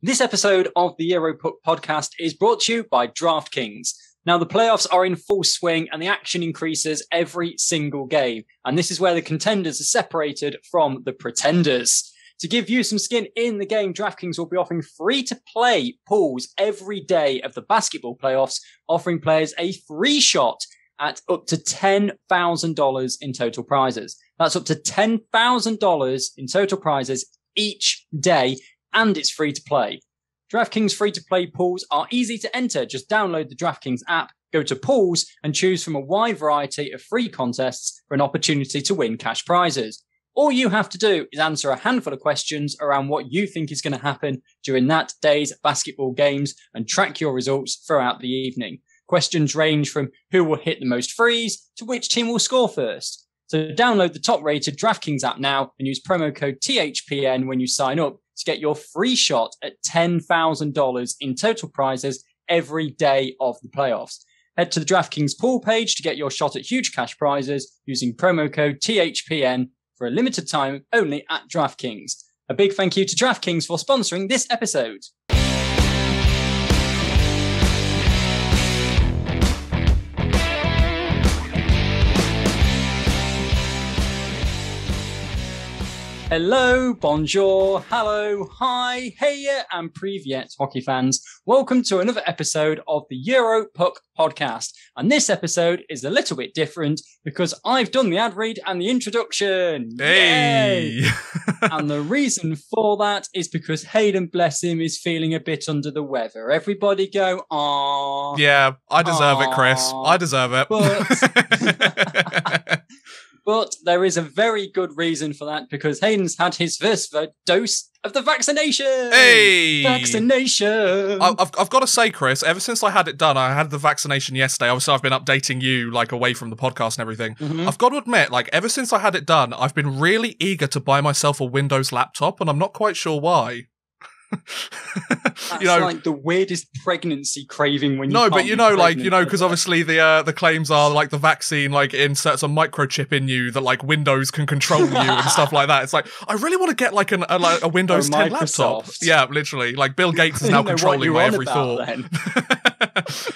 This episode of the EuroPuck podcast is brought to you by DraftKings. Now, the playoffs are in full swing and the action increases every single game. And this is where the contenders are separated from the pretenders. To give you some skin in the game, DraftKings will be offering free-to-play pools every day of the basketball playoffs, offering players a free shot at up to $10,000 in total prizes. That's up to $10,000 in total prizes each day, and it's free to play. DraftKings free-to-play pools are easy to enter. Just download the DraftKings app, go to pools, and choose from a wide variety of free contests for an opportunity to win cash prizes. All you have to do is answer a handful of questions around what you think is going to happen during that day's basketball games and track your results throughout the evening. Questions range from who will hit the most threes to which team will score first. So download the top-rated DraftKings app now and use promo code THPN when you sign up to get your free shot at $10,000 in total prizes every day of the playoffs. Head to the DraftKings pool page to get your shot at huge cash prizes using promo code THPN for a limited time only at DraftKings. A big thank you to DraftKings for sponsoring this episode. Hello, bonjour, hello, hi, hey, and privyet, hockey fans. Welcome to another episode of the EuroPuck podcast. And this episode is a little bit different because I've done the ad read and the introduction. Hey! And the reason for that is because Hayden, bless him, is feeling a bit under the weather. Everybody go, aww. Yeah, I deserve it, Chris. I deserve it. But there is a very good reason for that because Hayden's had his first dose of the vaccination. Hey! Vaccination. I've got to say, Chris, ever since I had it done, I had the vaccination yesterday. Obviously, I've been updating you, like, away from the podcast and everything. Mm-hmm. I've got to admit, like, ever since I had it done, I've been really eager to buy myself a Windows laptop, and I'm not quite sure why. That's like the weirdest pregnancy craving when you no, but because obviously the claims are like the vaccine like inserts a microchip in you that like Windows can control you and stuff like that. It's like I really want to get like a Windows 10 laptop. Yeah, literally. Like Bill Gates is now controlling my every thought.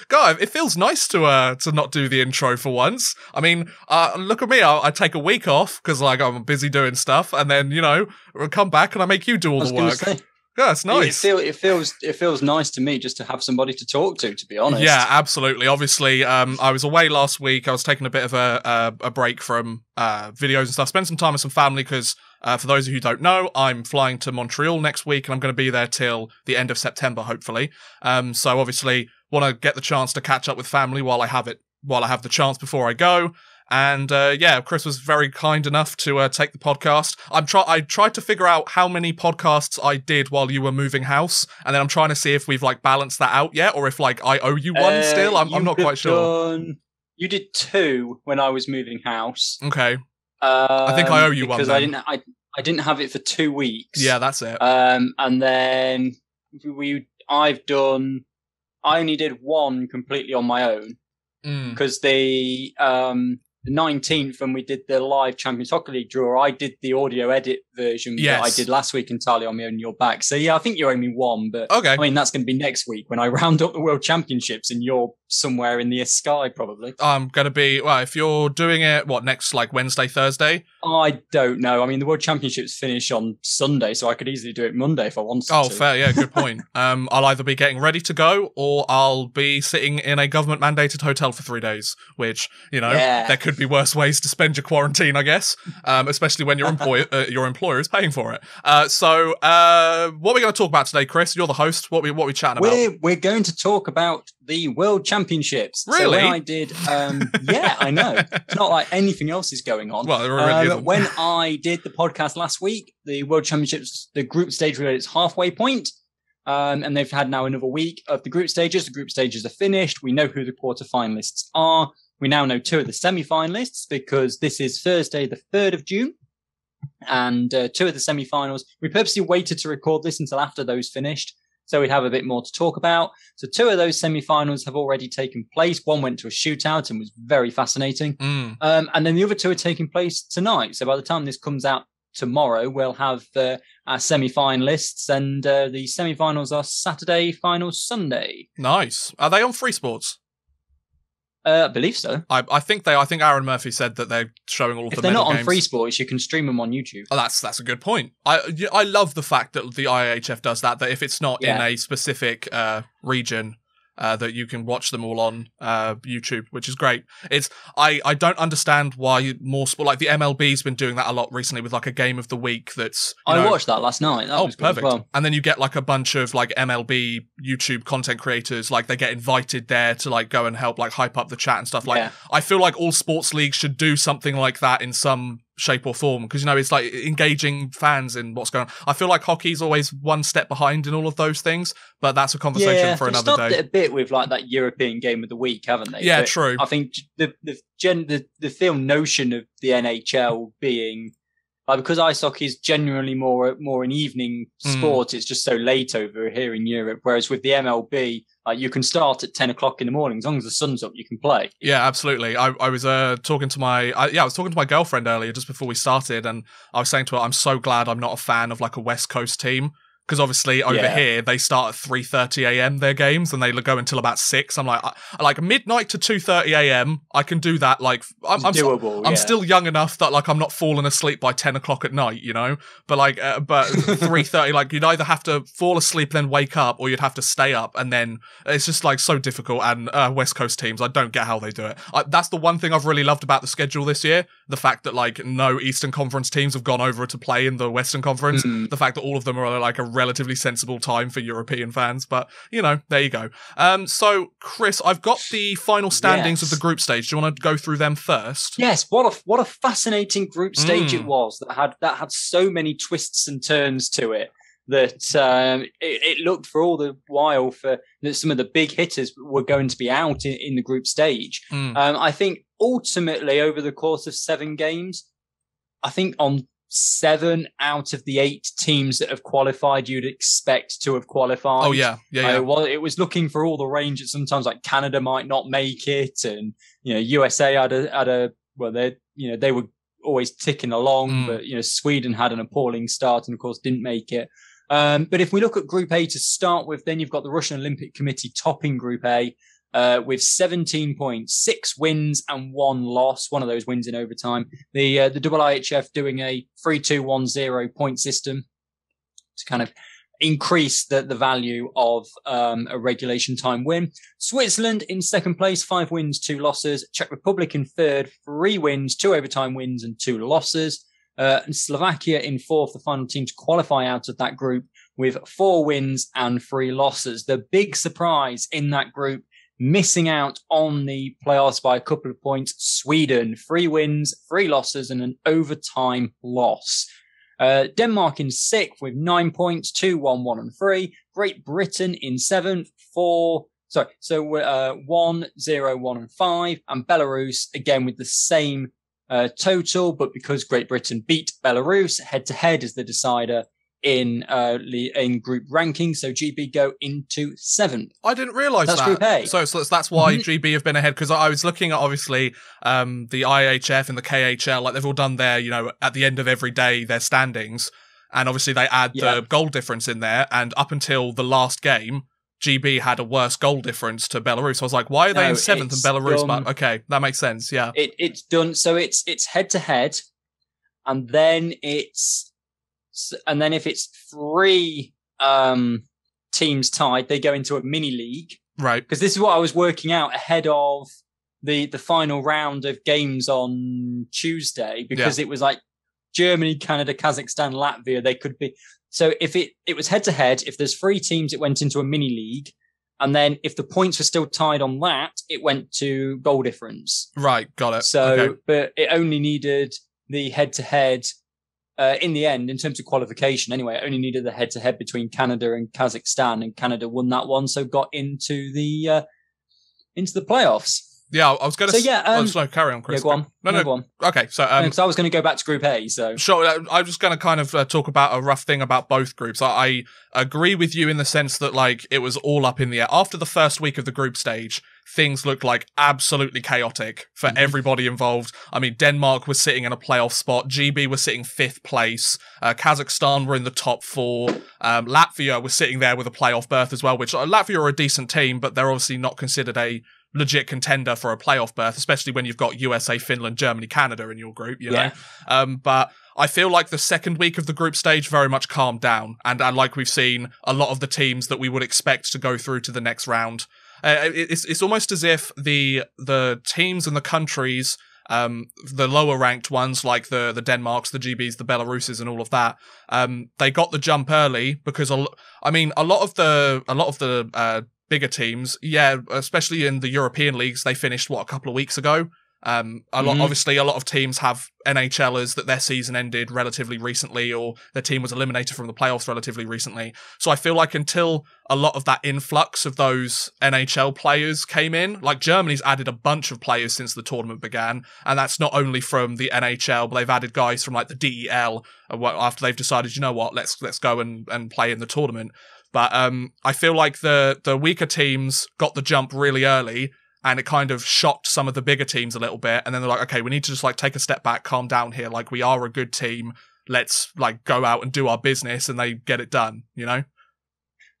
God, it feels nice to not do the intro for once. I mean, look at me. I take a week off because like I'm busy doing stuff, and then I'll come back and I make you do all the work. Yeah, it's nice. It feels nice to me just to have somebody to talk to be honest. Yeah, absolutely. Obviously, I was away last week. I was taking a bit of a break from videos and stuff. Spent some time with some family because, for those of you who don't know, I'm flying to Montreal next week and I'm going to be there till the end of September, hopefully. So obviously, want to get the chance to catch up with family while I have the chance before I go. And Chris was very kind enough to take the podcast. I tried to figure out how many podcasts I did while you were moving house, and then I'm trying to see if we've like balanced that out yet, or if like I owe you one still. I'm not quite sure. You did 2 when I was moving house. Okay. I think I owe you one because I didn't have it for 2 weeks. Yeah, that's it. And then I only did 1 completely on my own because the 19th, when we did the live Champions Hockey League draw, I did the audio edit version that I did last week entirely on my own, your back. So yeah, I think you owe me 1, but okay. I mean, that's going to be next week when I round up the World Championships and you're somewhere in the sky, probably. I'm going to be, if you're doing it, next, like Wednesday, Thursday? I don't know. I mean, the World Championships finish on Sunday, so I could easily do it Monday if I wanted to. Oh, fair, yeah, good point. I'll either be getting ready to go or I'll be sitting in a government-mandated hotel for 3 days, which, there could be worse ways to spend your quarantine, I guess, especially when your employer is paying for it. So what are we going to talk about today, Chris? You're the host. What are we chatting about? We're going to talk about the World Championships. Really? So when I did, yeah, I know. It's not like anything else is going on. Well, there already but when I did the podcast last week, the World Championships, the group stage was at its halfway point. And they've had now another week of the group stages. The group stages are finished. We know who the quarterfinalists are. We now know 2 of the semi-finalists because this is Thursday, the 3rd of June. And 2 of the semi-finals. We purposely waited to record this until after those finished, so we'd have a bit more to talk about. So 2 of those semi-finals have already taken place. 1 went to a shootout and was very fascinating. And then the other 2 are taking place tonight. So by the time this comes out tomorrow, we'll have our semi-finalists, and the semi-finals are Saturday, finals Sunday. Nice. Are they on Free Sports? I believe so. I think Aaron Murphy said that they're showing all of the medal games. If they're not on Free Sports, you can stream them on YouTube. Oh, that's a good point. I love the fact that the IHF does that if it's not in a specific region, that you can watch them all on YouTube, which is great. I don't understand why more sport, like the MLB's been doing that a lot recently with like a game of the week that's... I watched that last night. That was perfect. Well. And then you get like a bunch of like MLB YouTube content creators, like they get invited there to like go and help like hype up the chat and stuff. Like I feel like all sports leagues should do something like that in some shape or form, because it's like engaging fans in what's going on. I feel like hockey's always one step behind in all of those things, but that's a conversation for another day. They've stopped it a bit with like that European game of the week, haven't they? Yeah, but true. I think the film notion of the NHL being like, because ice hockey is generally more an evening sport, it's just so late over here in Europe, whereas with the MLB, you can start at 10 o'clock in the morning. As long as the sun's up, you can play. Yeah, absolutely. I was talking to my girlfriend earlier just before we started, and I was saying to her, I'm so glad I'm not a fan of like a West Coast team. Because obviously over here they start at 3:30 a.m. their games, and they go until about 6. I'm like midnight to 2:30 a.m. I can do that. Like I'm doable. I'm still young enough that like I'm not falling asleep by 10 o'clock at night, But like but 3:30, like you'd either have to fall asleep then wake up, or you'd have to stay up, and then it's just like so difficult. And West Coast teams, I don't get how they do it. That's the one thing I've really loved about the schedule this year: the fact that like no Eastern Conference teams have gone over to play in the Western Conference. The fact that all of them are like a relatively sensible time for European fans, but there you go. So Chris, I've got the final standings of the group stage. Do you want to go through them first? Yes. What a fascinating group stage it was that had so many twists and turns to it that it looked for all the while for that some of the big hitters were going to be out in the group stage. I think ultimately over the course of 7 games, I think on 7 out of the 8 teams that have qualified, you'd expect to have qualified. Oh yeah. Well, it was looking for all the range that sometimes like Canada might not make it, and USA had a they were always ticking along, but Sweden had an appalling start and of course didn't make it. But if we look at Group A to start with, then you've got the Russian Olympic Committee topping Group A. With 17 points, 6 wins and 1 loss. One of those wins in overtime. The IIHF doing a 3-2-1-0 point system to kind of increase the value of a regulation time win. Switzerland in second place, 5 wins, 2 losses. Czech Republic in third, 3 wins, 2 overtime wins and 2 losses. And Slovakia in fourth, the final team to qualify out of that group with 4 wins and 3 losses. The big surprise in that group, missing out on the playoffs by a couple of points, Sweden, 3 wins, 3 losses, and an overtime loss. Denmark in 6th with 9 points, 2, 1, 1, and 3. Great Britain in 7th, 1, 0, 1, and 5. And Belarus, again, with the same total, but because Great Britain beat Belarus, head-to-head is the decider in group ranking, so GB go into 7th. I didn't realise that. Group A. So that's why GB have been ahead, because I was looking at obviously the IHF and the KHL, like they've all done their, at the end of every day their standings, and obviously they add the goal difference in there, and up until the last game, GB had a worse goal difference to Belarus. I was like, why are they in 7th and Belarus? But okay, that makes sense. Yeah, it's done. So it's head to head, and then if it's 3 teams tied, they go into a mini league. Right. Because this is what I was working out ahead of the final round of games on Tuesday, because it was like Germany, Canada, Kazakhstan, Latvia, they could be. So if it was head to head, if there's 3 teams, it went into a mini league. And then if the points were still tied on that, it went to goal difference. Right. Got it. So, but it only needed the head to head. In the end, in terms of qualification, anyway, it only needed the head-to-head between Canada and Kazakhstan, and Canada won that one, so got into the playoffs. Yeah, I was going to. So carry on, Chris. Yeah, go on. No. Go on. Okay, so because I was going to go back to Group A. So sure, I was just going to kind of talk about a rough thing about both groups. I agree with you in the sense that like it was all up in the air after the first week of the group stage. things looked like absolutely chaotic for everybody involved. I mean, Denmark was sitting in a playoff spot. GB was sitting 5th place. Kazakhstan were in the top 4. Latvia was sitting there with a playoff berth as well, which Latvia are a decent team, but they're obviously not considered a legit contender for a playoff berth, especially when you've got USA, Finland, Germany, Canada in your group, you know? But I feel like the second week of the group stage very much calmed down, and like we've seen a lot of the teams that we would expect to go through to the next round. It's almost as if the teams and the countries, the lower ranked ones like the Denmarks, the GBs, the Belaruses, and all of that, they got the jump early because a lot of the bigger teams, especially in the European leagues, they finished a couple of weeks ago. Obviously, a lot of teams have NHLers that their season ended relatively recently, or their team was eliminated from the playoffs relatively recently. So I feel like until a lot of that influx of those NHL players came in, like Germany's added a bunch of players since the tournament began, and that's not only from the NHL, but they've added guys from like the DEL after they've decided, you know what, let's go and play in the tournament. But I feel like the weaker teams got the jump really early, and it kind of shocked some of the bigger teams a little bit. And then they're like, okay, we need to just like take a step back, calm down here. Like, we are a good team. Let's like go out and do our business, and they get it done, you know?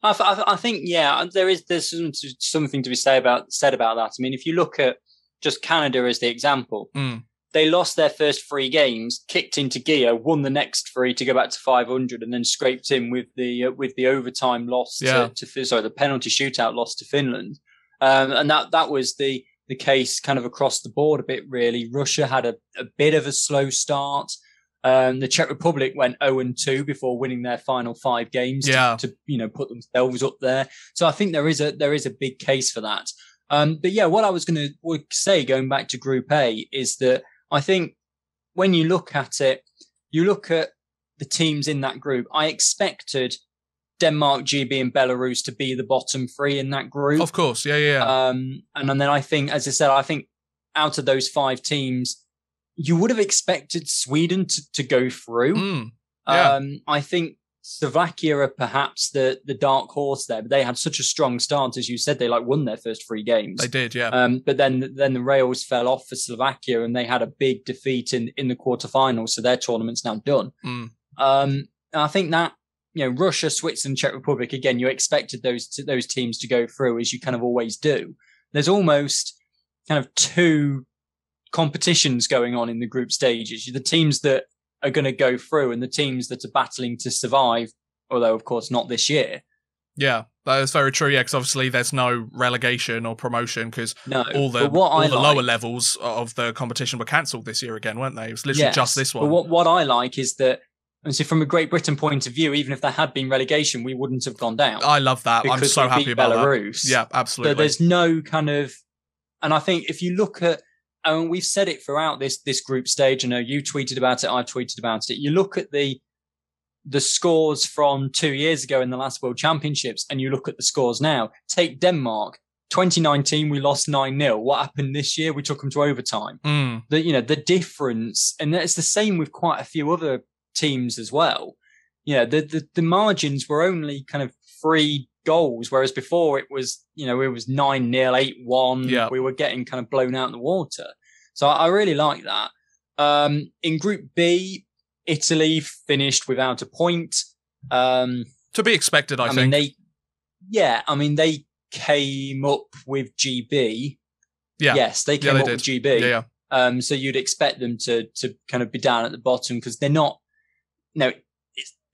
I think, there's something to be said about that. I mean, if you look at just Canada as the example, they lost their first 3 games, kicked into gear, won the next 3 to go back to 500, and then scraped in with the overtime loss the penalty shootout loss to Finland. And that was the case kind of across the board a bit, really. Russia had a bit of a slow start. The Czech Republic went 0-2 before winning their final 5 games to put themselves up there. So I think there is a big case for that. But yeah, what I was going to say, going back to Group A, is that I think when you look at it, you look at the teams in that group. I expected Denmark, GB, and Belarus to be the bottom 3 in that group. Of course, yeah. And then I think, as I said, out of those 5 teams, you would have expected Sweden to go through. I think Slovakia are perhaps the dark horse there, but they had such a strong start, as you said. They won their first 3 games. They did, yeah. But then the rails fell off for Slovakia, and they had a big defeat in the quarterfinals, so their tournament's now done. And I think that, Russia, Switzerland, Czech Republic, again, you expected those teams to go through, as you kind of always do. There's almost kind of 2 competitions going on in the group stages. The teams that are going to go through and the teams that are battling to survive, although, of course, not this year. Yeah, that is very true, because obviously there's no relegation or promotion, because all the lower levels of the competition were cancelled this year again, weren't they? It was literally just this one. But what I like is that, and so from a Great Britain point of view, even if there had been relegation, we wouldn't have gone down. I love that. I'm so happy about Belarus. That. Yeah, absolutely. So there's no kind of, and I think if you look at, and we've said it throughout this group stage. I know you tweeted about it, I've tweeted about it. You look at the scores from 2 years ago in the last World Championships, and you look at the scores now. Take Denmark. 2019, we lost 9-0. What happened this year? We took them to overtime. The difference, and it's the same with quite a few other teams as well. The margins were only kind of 3 goals, whereas before it was 9-0, 8-1. Yeah. We were getting kind of blown out in the water. So I really like that. In Group B, Italy finished without a point. To be expected, I think. They came up with GB. Yeah. Yes, they came up did. with GB. Yeah. So you'd expect them to kind of be down at the bottom, because they're not. No,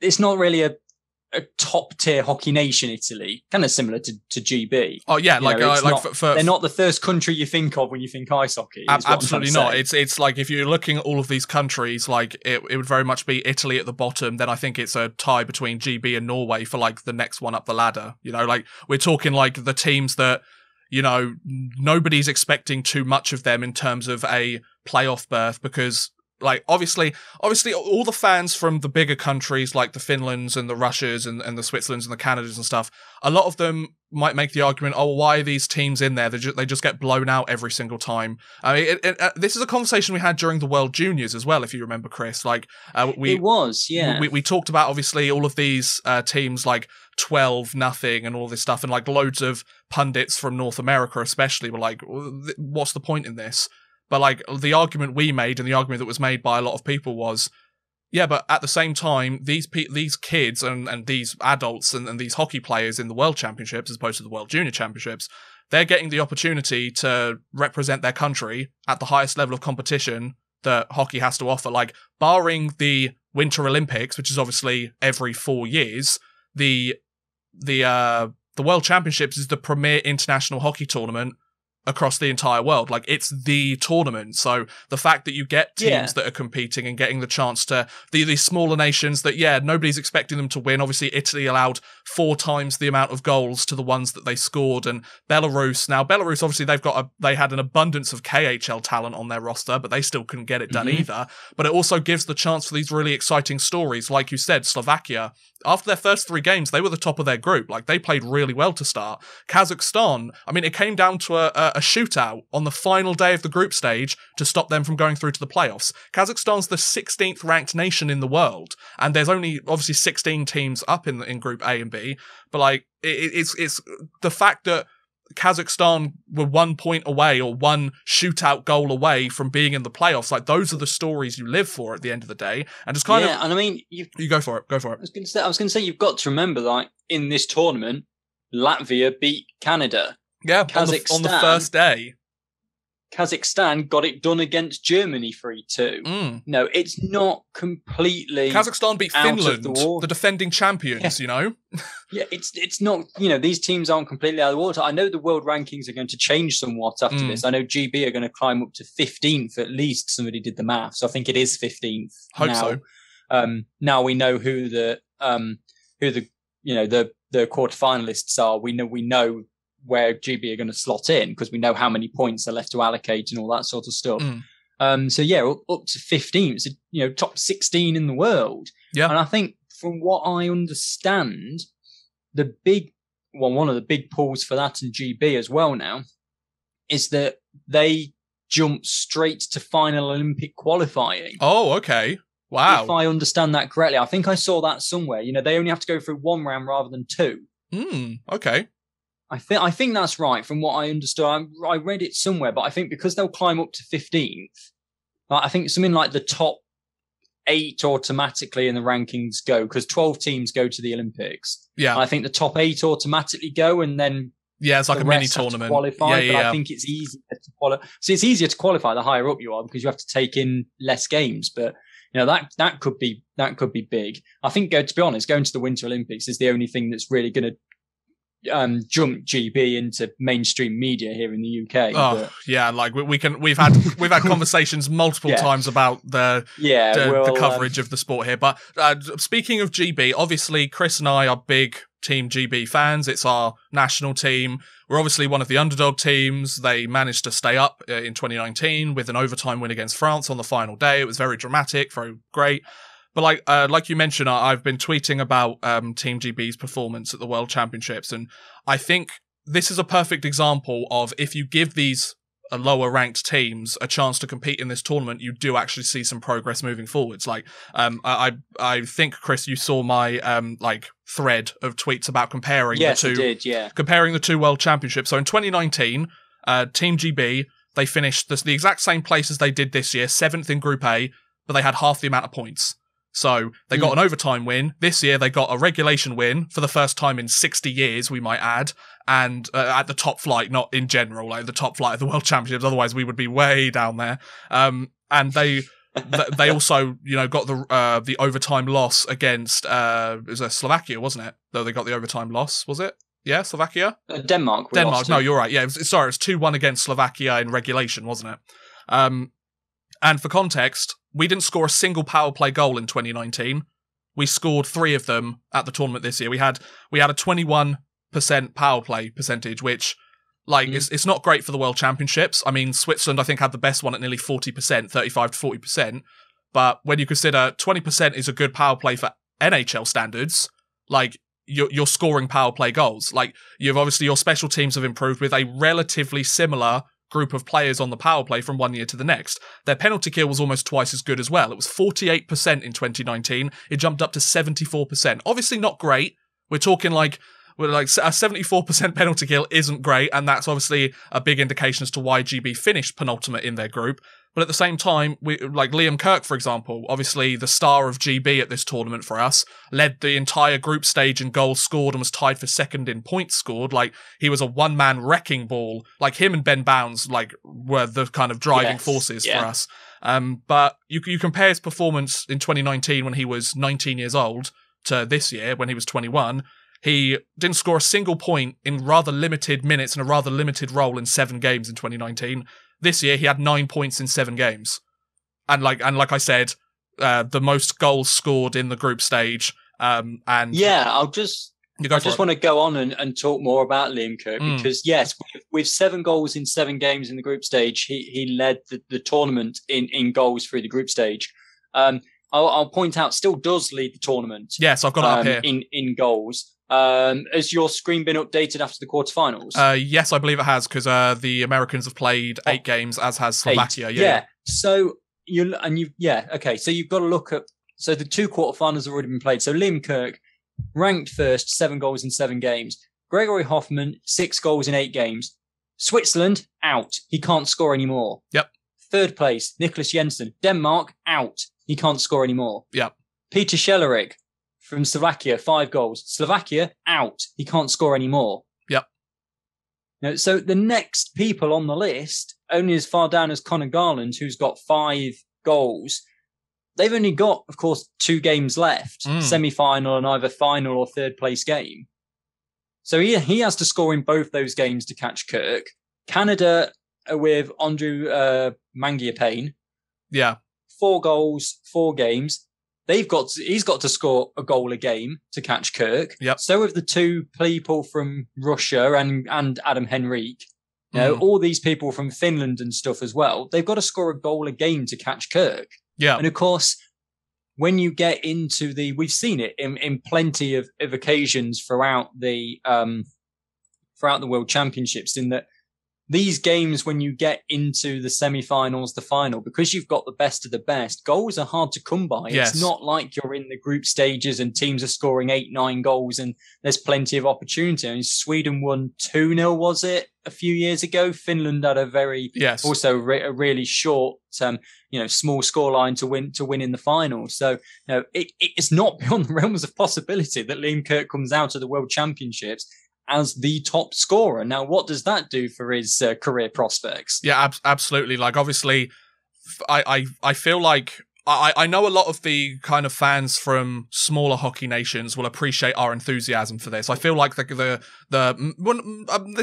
it's not really a top tier hockey nation, Italy, kind of similar to GB. Oh yeah, they're not the first country you think of when you think ice hockey. Absolutely not. It's like, if you're looking at all of these countries, like it would very much be Italy at the bottom. Then I think it's a tie between GB and Norway for like the next one up the ladder. We're talking like the teams that, nobody's expecting too much of them in terms of a playoff berth, because like, obviously, all the fans from the bigger countries like the Finlands and the Russias and the Switzerlands and the Canadas and stuff, a lot of them might make the argument, oh, why are these teams in there? They just get blown out every single time. I mean, this is a conversation we had during the World Juniors as well, if you remember, Chris. Like, it was, yeah. We talked about, obviously, all of these teams like 12-0 and all this stuff, and like loads of pundits from North America especially were like, what's the point in this? But like, the argument we made and the argument that was made by a lot of people was, yeah, but at the same time, these kids and these adults and these hockey players in the World Championships, as opposed to the World Junior Championships, they're getting the opportunity to represent their country at the highest level of competition that hockey has to offer. Like, barring the Winter Olympics, which is obviously every 4 years, the World Championships is the premier international hockey tournament across the entire world. Like, it's the tournament. So the fact that you get teams that are competing and getting the chance to these smaller nations that, nobody's expecting them to win. Obviously, Italy allowed 4 times the amount of goals to the ones that they scored, and Belarus. Now, Belarus, obviously, they had an abundance of KHL talent on their roster, but they still couldn't get it done either. But it also gives the chance for these really exciting stories. Like you said, Slovakia, after their first 3 games, they were the top of their group. Like, they played really well to start. Kazakhstan, I mean, it came down to a shootout on the final day of the group stage to stop them from going through to the playoffs. Kazakhstan's the 16th ranked nation in the world, and there's only obviously 16 teams up in Group A and B. But like, it's the fact that Kazakhstan were 1 point away or 1 shootout goal away from being in the playoffs. Like, those are the stories you live for at the end of the day. And just kind of... and I mean... You go for it. Go for it. I was going to say, you've got to remember, like, in this tournament, Latvia beat Canada. Yeah, on the first day. Kazakhstan got it done against Germany 3-2. No, it's not completely. Kazakhstan beat Finland, the defending champions, you know? Yeah, it's not, these teams aren't completely out of the water. I know the world rankings are going to change somewhat after this. I know GB are going to climb up to 15th at least. Somebody did the math, so I think it is 15th. Hope so. Now we know who the quarterfinalists are. We know where GB are going to slot in because we know how many points are left to allocate and all that sort of stuff. So yeah, up to 15. It's top 16 in the world. Yeah. And I think from what I understand, one of the big pulls for that in GB as well now is that they jump straight to final Olympic qualifying. Oh, okay. Wow. If I understand that correctly. I think I saw that somewhere. They only have to go through 1 round rather than 2. Okay. I think that's right from what I understood. I read it somewhere, but I think because they'll climb up to 15th, I think something like the top 8 automatically in the rankings go, because 12 teams go to the Olympics. Yeah. I think the top 8 automatically go, and then it's like a mini tournament. I think it's easier to qualify. See, it's easier to qualify the higher up you are because you have to take in less games, but that could be big. I think, to be honest, going to the Winter Olympics is the only thing that's really going to jump GB into mainstream media here in the UK. Like we've had conversations multiple times about the coverage of the sport here. But speaking of GB, obviously Chris and I are big Team GB fans. It's our national team. We're obviously one of the underdog teams. They managed to stay up in 2019 with an overtime win against France on the final day. It was very dramatic, very great. But like you mentioned, I've been tweeting about Team GB's performance at the World Championships, and I think this is a perfect example of if you give these lower ranked teams a chance to compete in this tournament, you do actually see some progress moving forwards. Like I think, Chris, you saw my thread of tweets about comparing the two. Comparing the 2 World Championships. So in 2019, Team GB, they finished the exact same place as they did this year, 7th in Group A, but they had half the amount of points. So they got an overtime win. This year they got a regulation win for the first time in 60 years, we might add, and at the top flight, not in general, like the top flight of the World Championships. Otherwise, we would be way down there. And they also, got the overtime loss against it was Slovakia, wasn't it? Though they got the overtime loss, was it? Yeah, Slovakia? Denmark. No, you're right. Yeah, it was 2-1 against Slovakia in regulation, wasn't it? And for context, we didn't score a single power play goal in 2019. We scored 3 of them at the tournament this year. We had a 21% power play percentage, which it's not great for the World Championships. I mean, Switzerland, I think, had the best one at nearly 40%, 35 to 40%. But when you consider 20% is a good power play for NHL standards, like you're scoring power play goals. Like you've obviously your special teams have improved with a relatively similar group of players on the power play from one year to the next. Their penalty kill was almost twice as good as well. It was 48% in 2019. It jumped up to 74%. Obviously not great. We're talking like a 74% penalty kill isn't great, and that's obviously a big indication as to why GB finished penultimate in their group. But at the same time, like Liam Kirk, for example, obviously the star of GB at this tournament for us, led the entire group stage in goals scored and was tied for second in points scored. Like, he was a one-man wrecking ball. Like, him and Ben Bounds, like, were the kind of driving forces for us. But you compare his performance in 2019 when he was 19 years old to this year when he was 21. He didn't score a single point in rather limited minutes and a rather limited role in 7 games in 2019. This year, he had 9 points in 7 games. And like I said, the most goals scored in the group stage. And yeah, I just want to go on and talk more about Liam Kirk because, yes, with 7 goals in 7 games in the group stage, he led the tournament in goals through the group stage. I'll point out, still does lead the tournament. Yes, I've got it up here. In goals. Has your screen been updated after the quarterfinals? Yes, I believe it has, because the Americans have played 8 games, as has Slovakia. 8. Yeah. So okay. So you've got to look at. So the 2 quarterfinals have already been played. So Liam Kirk ranked first, 7 goals in 7 games. Gregory Hoffman, 6 goals in 8 games. Switzerland out. He can't score anymore. Yep. Third place, Nicholas Jensen. Denmark out. He can't score anymore. Yep. Peter Schelerik from Slovakia, 5 goals. Slovakia out. He can't score anymore. Yep. Now, so the next people on the list, only as far down as Connor Garland, who's got 5 goals. They've only got, of course, 2 games left, semi-final and either final or third place game. So he has to score in both those games to catch Kirk. Canada with Andrew Mangiapane. Yeah. 4 goals, 4 games. He's got to score a goal a game to catch Kirk. Yep. So have the 2 people from Russia and Adam Henrique. You know, all these people from Finland and stuff as well. They've got to score a goal a game to catch Kirk. Yeah. And of course, when you get into we've seen it in plenty of occasions throughout the World Championships, in that these games, when you get into the semi-finals, the final, because you've got the best of the best, goals are hard to come by. Yes. It's not like you're in the group stages and teams are scoring 8-9 goals and there's plenty of opportunity. I mean, Sweden won 2-0, was it, a few years ago? Finland had a really short, small scoreline to win in the final. So, it's not beyond the realms of possibility that Liam Kirk comes out of the World Championships as the top scorer. Now, what does that do for his career prospects? Yeah, absolutely. Like, obviously, I feel like I know a lot of the kind of fans from smaller hockey nations will appreciate our enthusiasm for this. I feel like this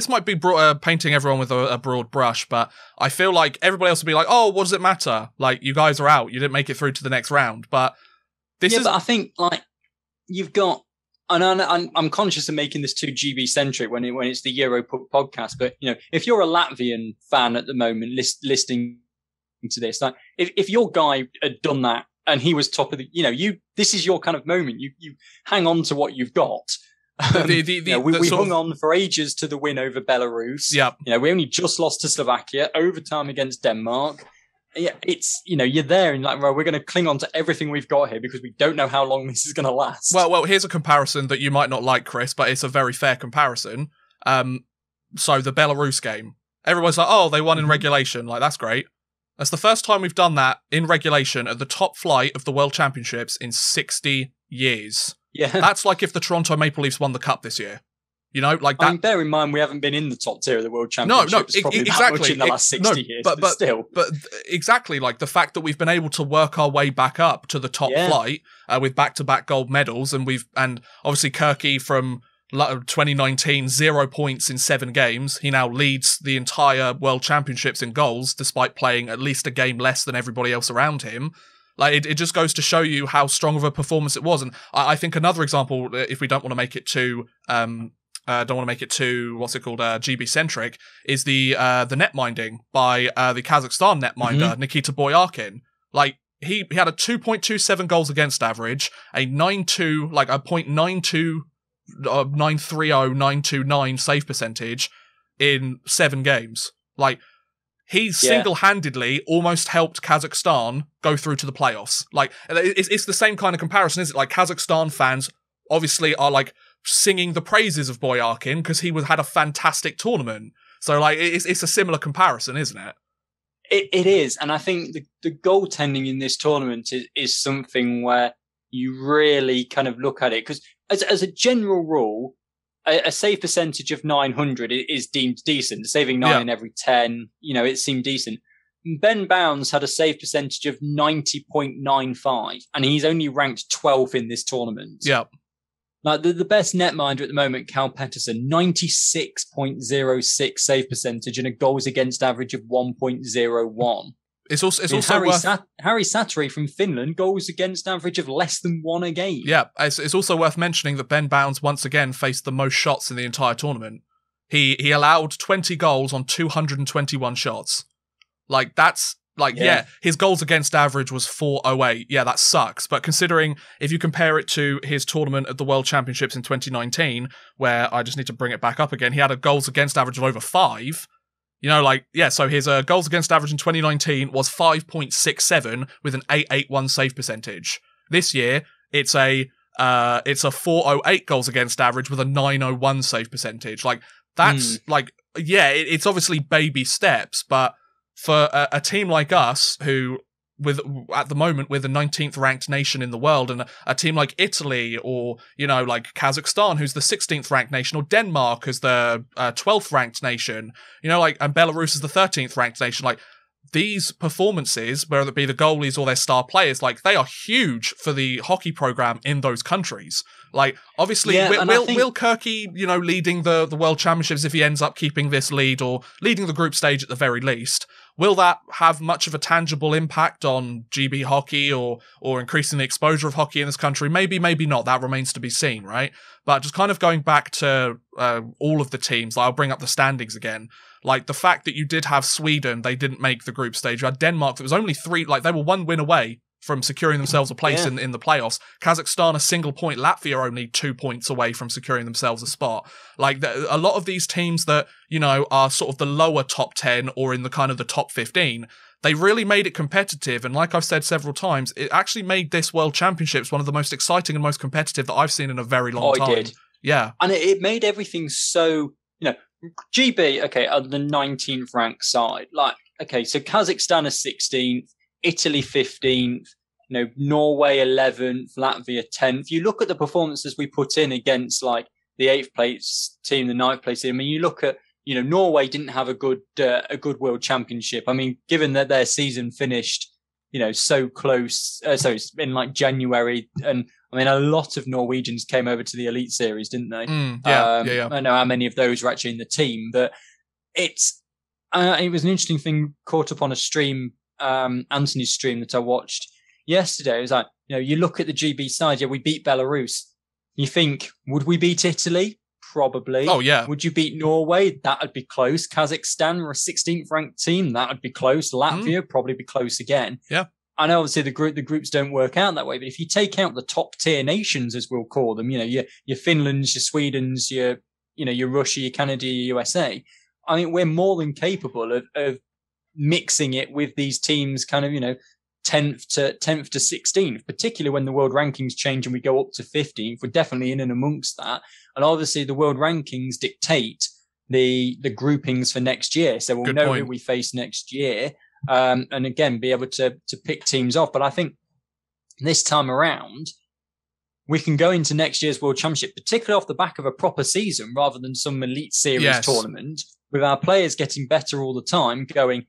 might be painting everyone with a broad brush, but I feel like everybody else will be like, oh, what does it matter? Like, you guys are out. You didn't make it through to the next round. But but I think, like, you've got. And I'm conscious of making this too GB centric when it's the Euro podcast. But, if you're a Latvian fan at the moment listening to this, like if your guy had done that and he was top of this is your kind of moment. You hang on to what you've got. We hung on for ages to the win over Belarus. Yeah. We only just lost to Slovakia, overtime against Denmark. Yeah, it's, you're there and like, well, we're going to cling on to everything we've got here because we don't know how long this is going to last. Well, here's a comparison that you might not like, Chris, but it's a very fair comparison. So the Belarus game, everyone's like, oh, they won in regulation. Like, that's great. That's the first time we've done that in regulation at the top flight of the World Championships in 60 years. Yeah. That's like if the Toronto Maple Leafs won the Cup this year. Like that. I mean, bear in mind, we haven't been in the top tier of the World Championships probably exactly. that much in the last 60 years, but still. But exactly, like the fact that we've been able to work our way back up to the top flight with back-to-back gold medals, and obviously Kirky from 2019, 0 points in 7 games. He now leads the entire World Championships in goals, despite playing at least a game less than everybody else around him. Like, it just goes to show you how strong of a performance it was. And I think another example, if we don't want to make it too... GB centric, is the net minding by the Kazakhstan netminder Nikita Boyarkin. Like, he had a 2.27 goals against average, a 9.2, like a 0.92, 930, 929 save percentage in 7 games. Like, he single-handedly almost helped Kazakhstan go through to the playoffs. Like, it's the same kind of comparison, isn't it? Like, Kazakhstan fans obviously are, like, singing the praises of Boyarkin because he had a fantastic tournament. So, like, it's a similar comparison, isn't it? It is. And I think the goaltending in this tournament is something where you really kind of look at it. Because as a general rule, a save percentage of 900 is deemed decent. Saving 9 in every 10, it seemed decent. Ben Bounds had a save percentage of 90.95, and he's only ranked 12th in this tournament. Yeah. Like the best netminder at the moment, Cal Pettersson, 96.06 save percentage and a goals against average of 1.01. It's also Harry Satari from Finland, goals against average of less than 1 a game. Yeah, it's also worth mentioning that Ben Bounds once again faced the most shots in the entire tournament. He allowed 20 goals on 221 shots. Like, that's... Like, his goals against average was 4.08. Yeah, that sucks. But considering, if you compare it to his tournament at the World Championships in 2019, where I just need to bring it back up again, he had a goals against average of over 5. So his goals against average in 2019 was 5.67 with an 881 save percentage. This year, it's a 4.08 goals against average with a 901 save percentage. Like, that's, it's obviously baby steps, but for a team like us, who, at the moment, we're the 19th ranked nation in the world, and a team like Italy, or, like Kazakhstan, who's the 16th ranked nation, or Denmark, as the 12th ranked nation, and Belarus is the 13th ranked nation, like, these performances, whether it be the goalies or their star players, like, they are huge for the hockey program in those countries. Like, obviously, Will Kirky, leading the World Championships, if he ends up keeping this lead or leading the group stage at the very least, will that have much of a tangible impact on GB hockey or increasing the exposure of hockey in this country? Maybe, maybe not. That remains to be seen, right? But just kind of going back to all of the teams, I'll bring up the standings again. Like, the fact that you did have Sweden, they didn't make the group stage. You had Denmark, that was only 3, like, they were 1 win away from securing themselves a place in the playoffs. Kazakhstan, a single point. Latvia only 2 points away from securing themselves a spot. Like, a lot of these teams that, are sort of the lower top 10 or in the kind of the top 15, they really made it competitive. And like I've said several times, it actually made this World Championships one of the most exciting and most competitive that I've seen in a very long time. It did. Yeah. And it made everything so, GB, on the 19th ranked side. Like, so Kazakhstan is 16th, Italy 15th, Norway 11th, Latvia 10th. You look at the performances we put in against, like, the 8th place team, the 9th place team. I mean, you look at, Norway didn't have a good World Championship. I mean, given that their season finished, so close, in like January, and I mean, a lot of Norwegians came over to the Elite Series, didn't they? Yeah. I don't know how many of those were actually in the team, but it was an interesting thing caught up on a stream, Anthony's stream that I watched yesterday. It was like, you look at the GB side, we beat Belarus. You think, would we beat Italy? Probably. Oh, yeah. Would you beat Norway? That would be close. Kazakhstan were a 16th ranked team. That would be close. Latvia probably be close again. Yeah. I know obviously the groups don't work out that way, but if you take out the top tier nations, as we'll call them, your Finlands, your Swedens, your Russia, your Canada, your USA, I mean, we're more than capable of mixing it with these teams kind of, 10th to 16th, particularly when the world rankings change and we go up to 15th. We're definitely in and amongst that. And obviously the world rankings dictate the groupings for next year. So we'll know who we face next year. And again, be able to pick teams off. But I think this time around, we can go into next year's World Championship, particularly off the back of a proper season rather than some Elite Series tournament, with our players getting better all the time, going,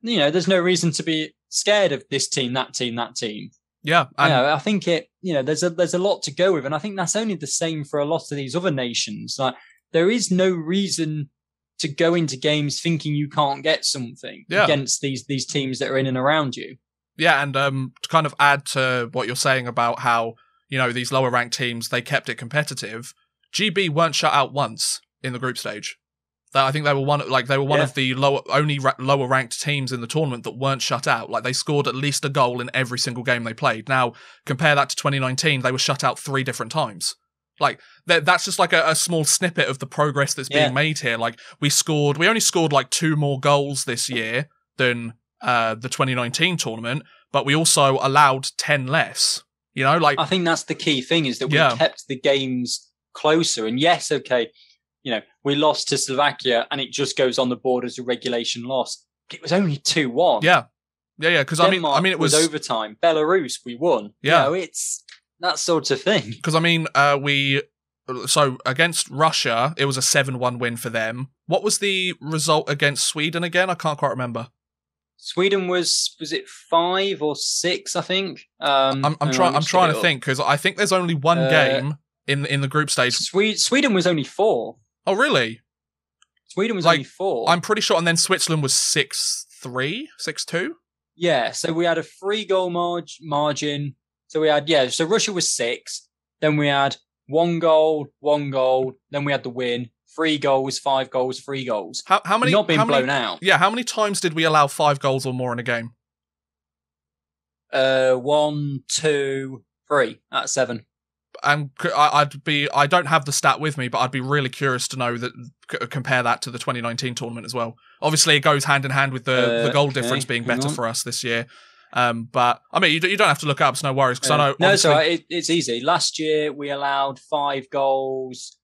there's no reason to be scared of this team, that team, that team. Yeah. I think there's a lot to go with. And I think that's only the same for a lot of these other nations. Like, there is no reason to go into games thinking you can't get something against these teams that are in and around you. Yeah, and to kind of add to what you're saying about how, these lower ranked teams, they kept it competitive, GB weren't shut out once in the group stage. I think they were one of the lower ranked teams in the tournament that weren't shut out. Like, they scored at least a goal in every single game they played. Now, compare that to 2019, they were shut out 3 different times. Like, that's just like a small snippet of the progress that's being made here. Like, we only scored like 2 more goals this year than the 2019 tournament, but we also allowed 10 less. You know, like, I think that's the key thing, is that we kept the games closer. And yes, okay, you know, we lost to Slovakia and it just goes on the board as a regulation loss. It was only 2-1. Yeah. Because I mean, it was overtime. Belarus, we won. Yeah. You know, it's that sort of thing. Because I mean, so against Russia, it was a 7-1 win for them. What was the result against Sweden again? I can't quite remember. Sweden was it 5 or 6? I think. I'm trying to think, because I think there's only one game in the group stage. Sweden was only 4. Oh, really? Sweden was only 4. I'm pretty sure, and then Switzerland was 6-3, 6-2. Yeah, so we had a 3-goal margin. So we had so Russia was 6. Then we had 1 goal, then we had the win. 3 goals, 5 goals, 3 goals. How many? Not being blown out. Yeah, how many times did we allow 5 goals or more in a game? 1, 2, 3 out of 7. And I don't have the stat with me, but I'd be really curious to know that, compare that to the 2019 tournament as well. Obviously, it goes hand in hand with the goal difference being better for us this year. But I mean, you don't have to look up, so no worries, because I know. No, so it's easy. Last year we allowed 5 goals.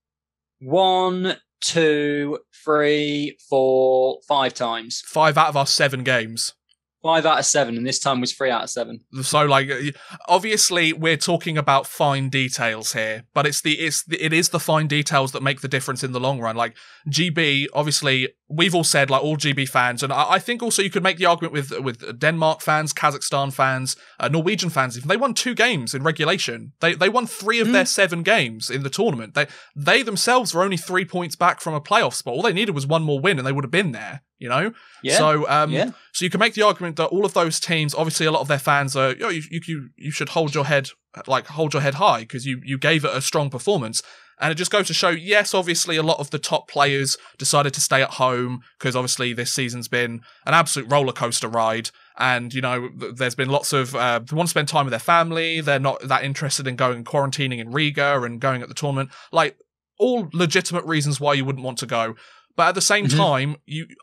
1, 2, 3, 4, 5 times. 5 out of our 7 games. 5 out of 7, and this time was 3 out of 7. So, like, obviously, we're talking about fine details here, but it is the fine details that make the difference in the long run. Like, GB, obviously, we've all said, like, all GB fans, and I think also you could make the argument with Denmark fans, Kazakhstan fans, Norwegian fans, even. They won 2 games in regulation. They won 3 of their 7 games in the tournament. They themselves were only 3 points back from a playoff spot. All they needed was 1 more win, and they would have been there. You know, so you can make the argument that all of those teams, obviously, a lot of their fans are, you should hold your head high, because you gave it a strong performance, and it just goes to show. Yes, obviously, a lot of the top players decided to stay at home because obviously this season's been an absolute roller coaster ride, and you know, there's been lots of they want to spend time with their family. They're not that interested in going quarantining in Riga and going at the tournament. Like, all legitimate reasons why you wouldn't want to go. But at the same time,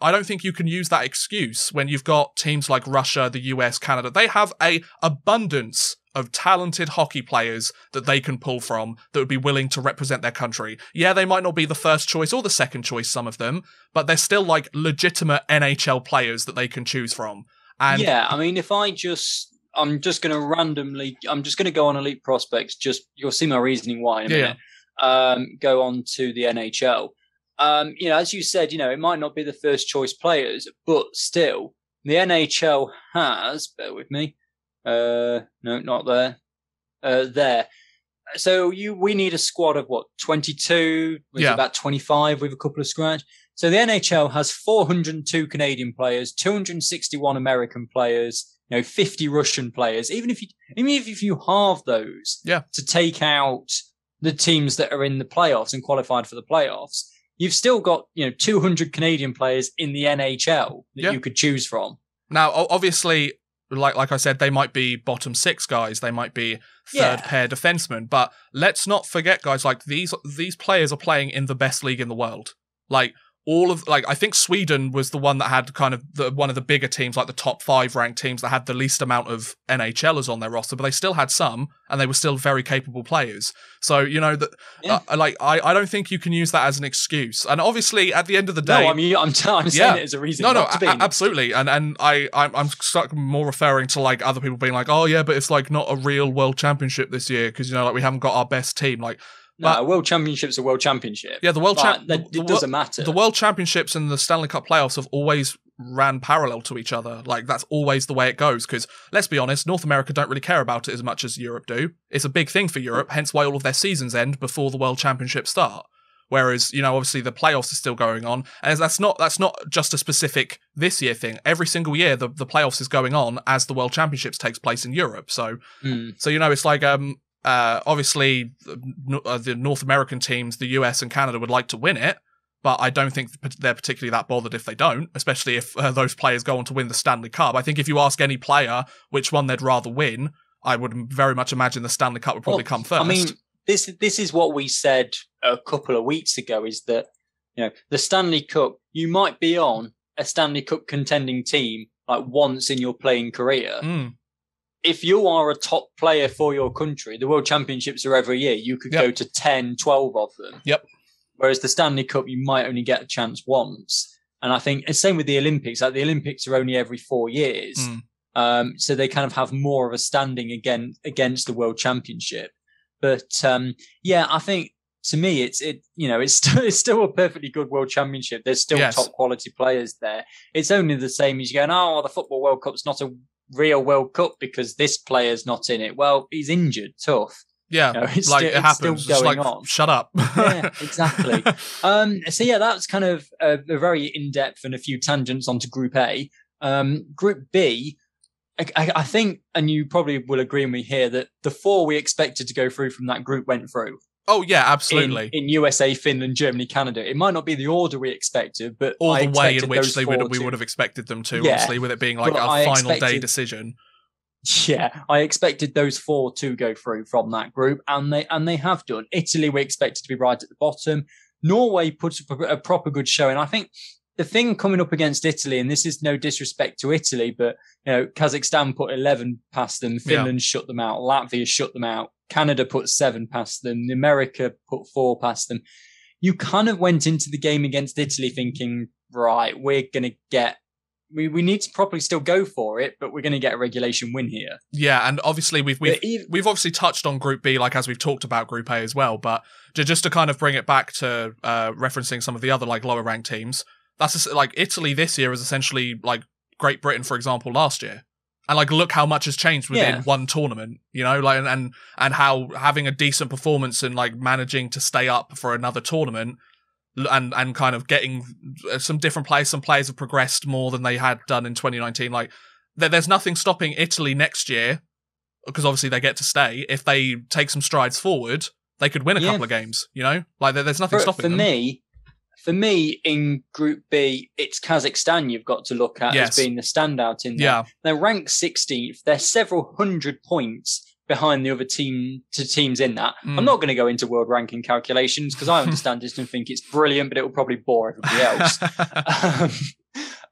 I don't think you can use that excuse when you've got teams like Russia, the US, Canada. They have a abundance of talented hockey players that they can pull from that would be willing to represent their country. Yeah, they might not be the first choice or the second choice, some of them, but they're still like legitimate NHL players that they can choose from. And yeah, I mean, I'm just going to go on Elite Prospects. You'll see my reasoning why in a minute. Go on to the NHL. You know, as you said, you know, it might not be the first choice players, but still, the NHL has, bear with me, no, not there, there. So we need a squad of 22, about 25 with a couple of scratch. So the NHL has 402 Canadian players, 261 American players, 50 Russian players. Even if you halve those to take out the teams that are in the playoffs and qualified for the playoffs, you've still got 200 Canadian players in the NHL that you could choose from. Now, obviously, like I said, they might be bottom 6 guys, they might be third pair defensemen, but let's not forget, guys, like these players are playing in the best league in the world. Like, I think Sweden was the one that had kind of one of the bigger teams, like the top 5 ranked teams that had the least amount of NHLers on their roster, but they still had some, and they were still very capable players. So, I don't think you can use that as an excuse. And obviously, at the end of the day, no, I'm saying it as a reason. Not to be. Absolutely. And I'm more referring to like other people being like, oh yeah, but it's like not a real World Championship this year because like we haven't got our best team. Like, no, World Championship's a World Championship. Yeah, it doesn't matter. The World Championships and the Stanley Cup playoffs have always ran parallel to each other. Like, that's always the way it goes. Because, let's be honest, North America don't really care about it as much as Europe do. It's a big thing for Europe, hence why all of their seasons end before the World Championships start. Whereas, obviously the playoffs are still going on. And that's not just a specific this year thing. Every single year, the playoffs is going on as the World Championships takes place in Europe. So it's like... obviously, the North American teams, the US and Canada, would like to win it, but I don't think they're particularly that bothered if they don't, especially if those players go on to win the Stanley Cup. I think if you ask any player which one they'd rather win, I would very much imagine the Stanley Cup would probably come first. I mean, this is what we said a couple of weeks ago, is that, you know, the Stanley Cup, you might be on a Stanley Cup contending team like once in your playing career. If you are a top player for your country, the World Championships are every year. You could go to 10, 12 of them. Yep. Whereas the Stanley Cup, you might only get a chance once. And I think it's same with the Olympics. Like the Olympics are only every 4 years. So they kind of have more of a standing against the World Championship. But I think to me, it's still a perfectly good World Championship. There's still top quality players there. It's only the same as you going, oh, the Football World Cup's not a real World Cup because this player's not in it. Well, he's injured. Tough. Yeah, you know, it happens. Still going on. Shut up. Yeah, exactly. That's kind of a very in-depth and a few tangents onto Group A. Group B, I think, and you probably will agree with me here, that the 4 we expected to go through from that group went through. Oh, yeah, absolutely. In USA, Finland, Germany, Canada. It might not be the order we expected, but all the way in which we would have expected them to, obviously, with it being like a final day decision. Yeah, I expected those 4 to go through from that group, and they have done. Italy, we expected to be right at the bottom. Norway put a proper good showing. I think the thing coming up against Italy, and this is no disrespect to Italy, but you know, Kazakhstan put 11 past them, Finland shut them out, Latvia shut them out, Canada put 7 past them, America put 4 past them. You kind of went into the game against Italy thinking, right, we're going to get, we need to probably still go for it, but we're going to get a regulation win here. Yeah, and obviously we've obviously touched on Group B, like as we've talked about Group A as well, but just to kind of bring it back to referencing some of the other like lower ranked teams, that's just, like Italy this year is essentially like Great Britain, for example, last year. And like, look how much has changed within one tournament, you know, like, and how having a decent performance and like managing to stay up for another tournament and kind of getting some different players. Some players have progressed more than they had done in 2019. Like, there's nothing stopping Italy next year, because obviously they get to stay. If they take some strides forward, they could win a couple of games, you know? Like, there's nothing stopping them. For me, in Group B, it's Kazakhstan you've got to look at as being the standout in there. Yeah. They're ranked 16th. They're several hundred points behind the other teams in that. I'm not going to go into world ranking calculations because I understand this and think it's brilliant, but it will probably bore everybody else.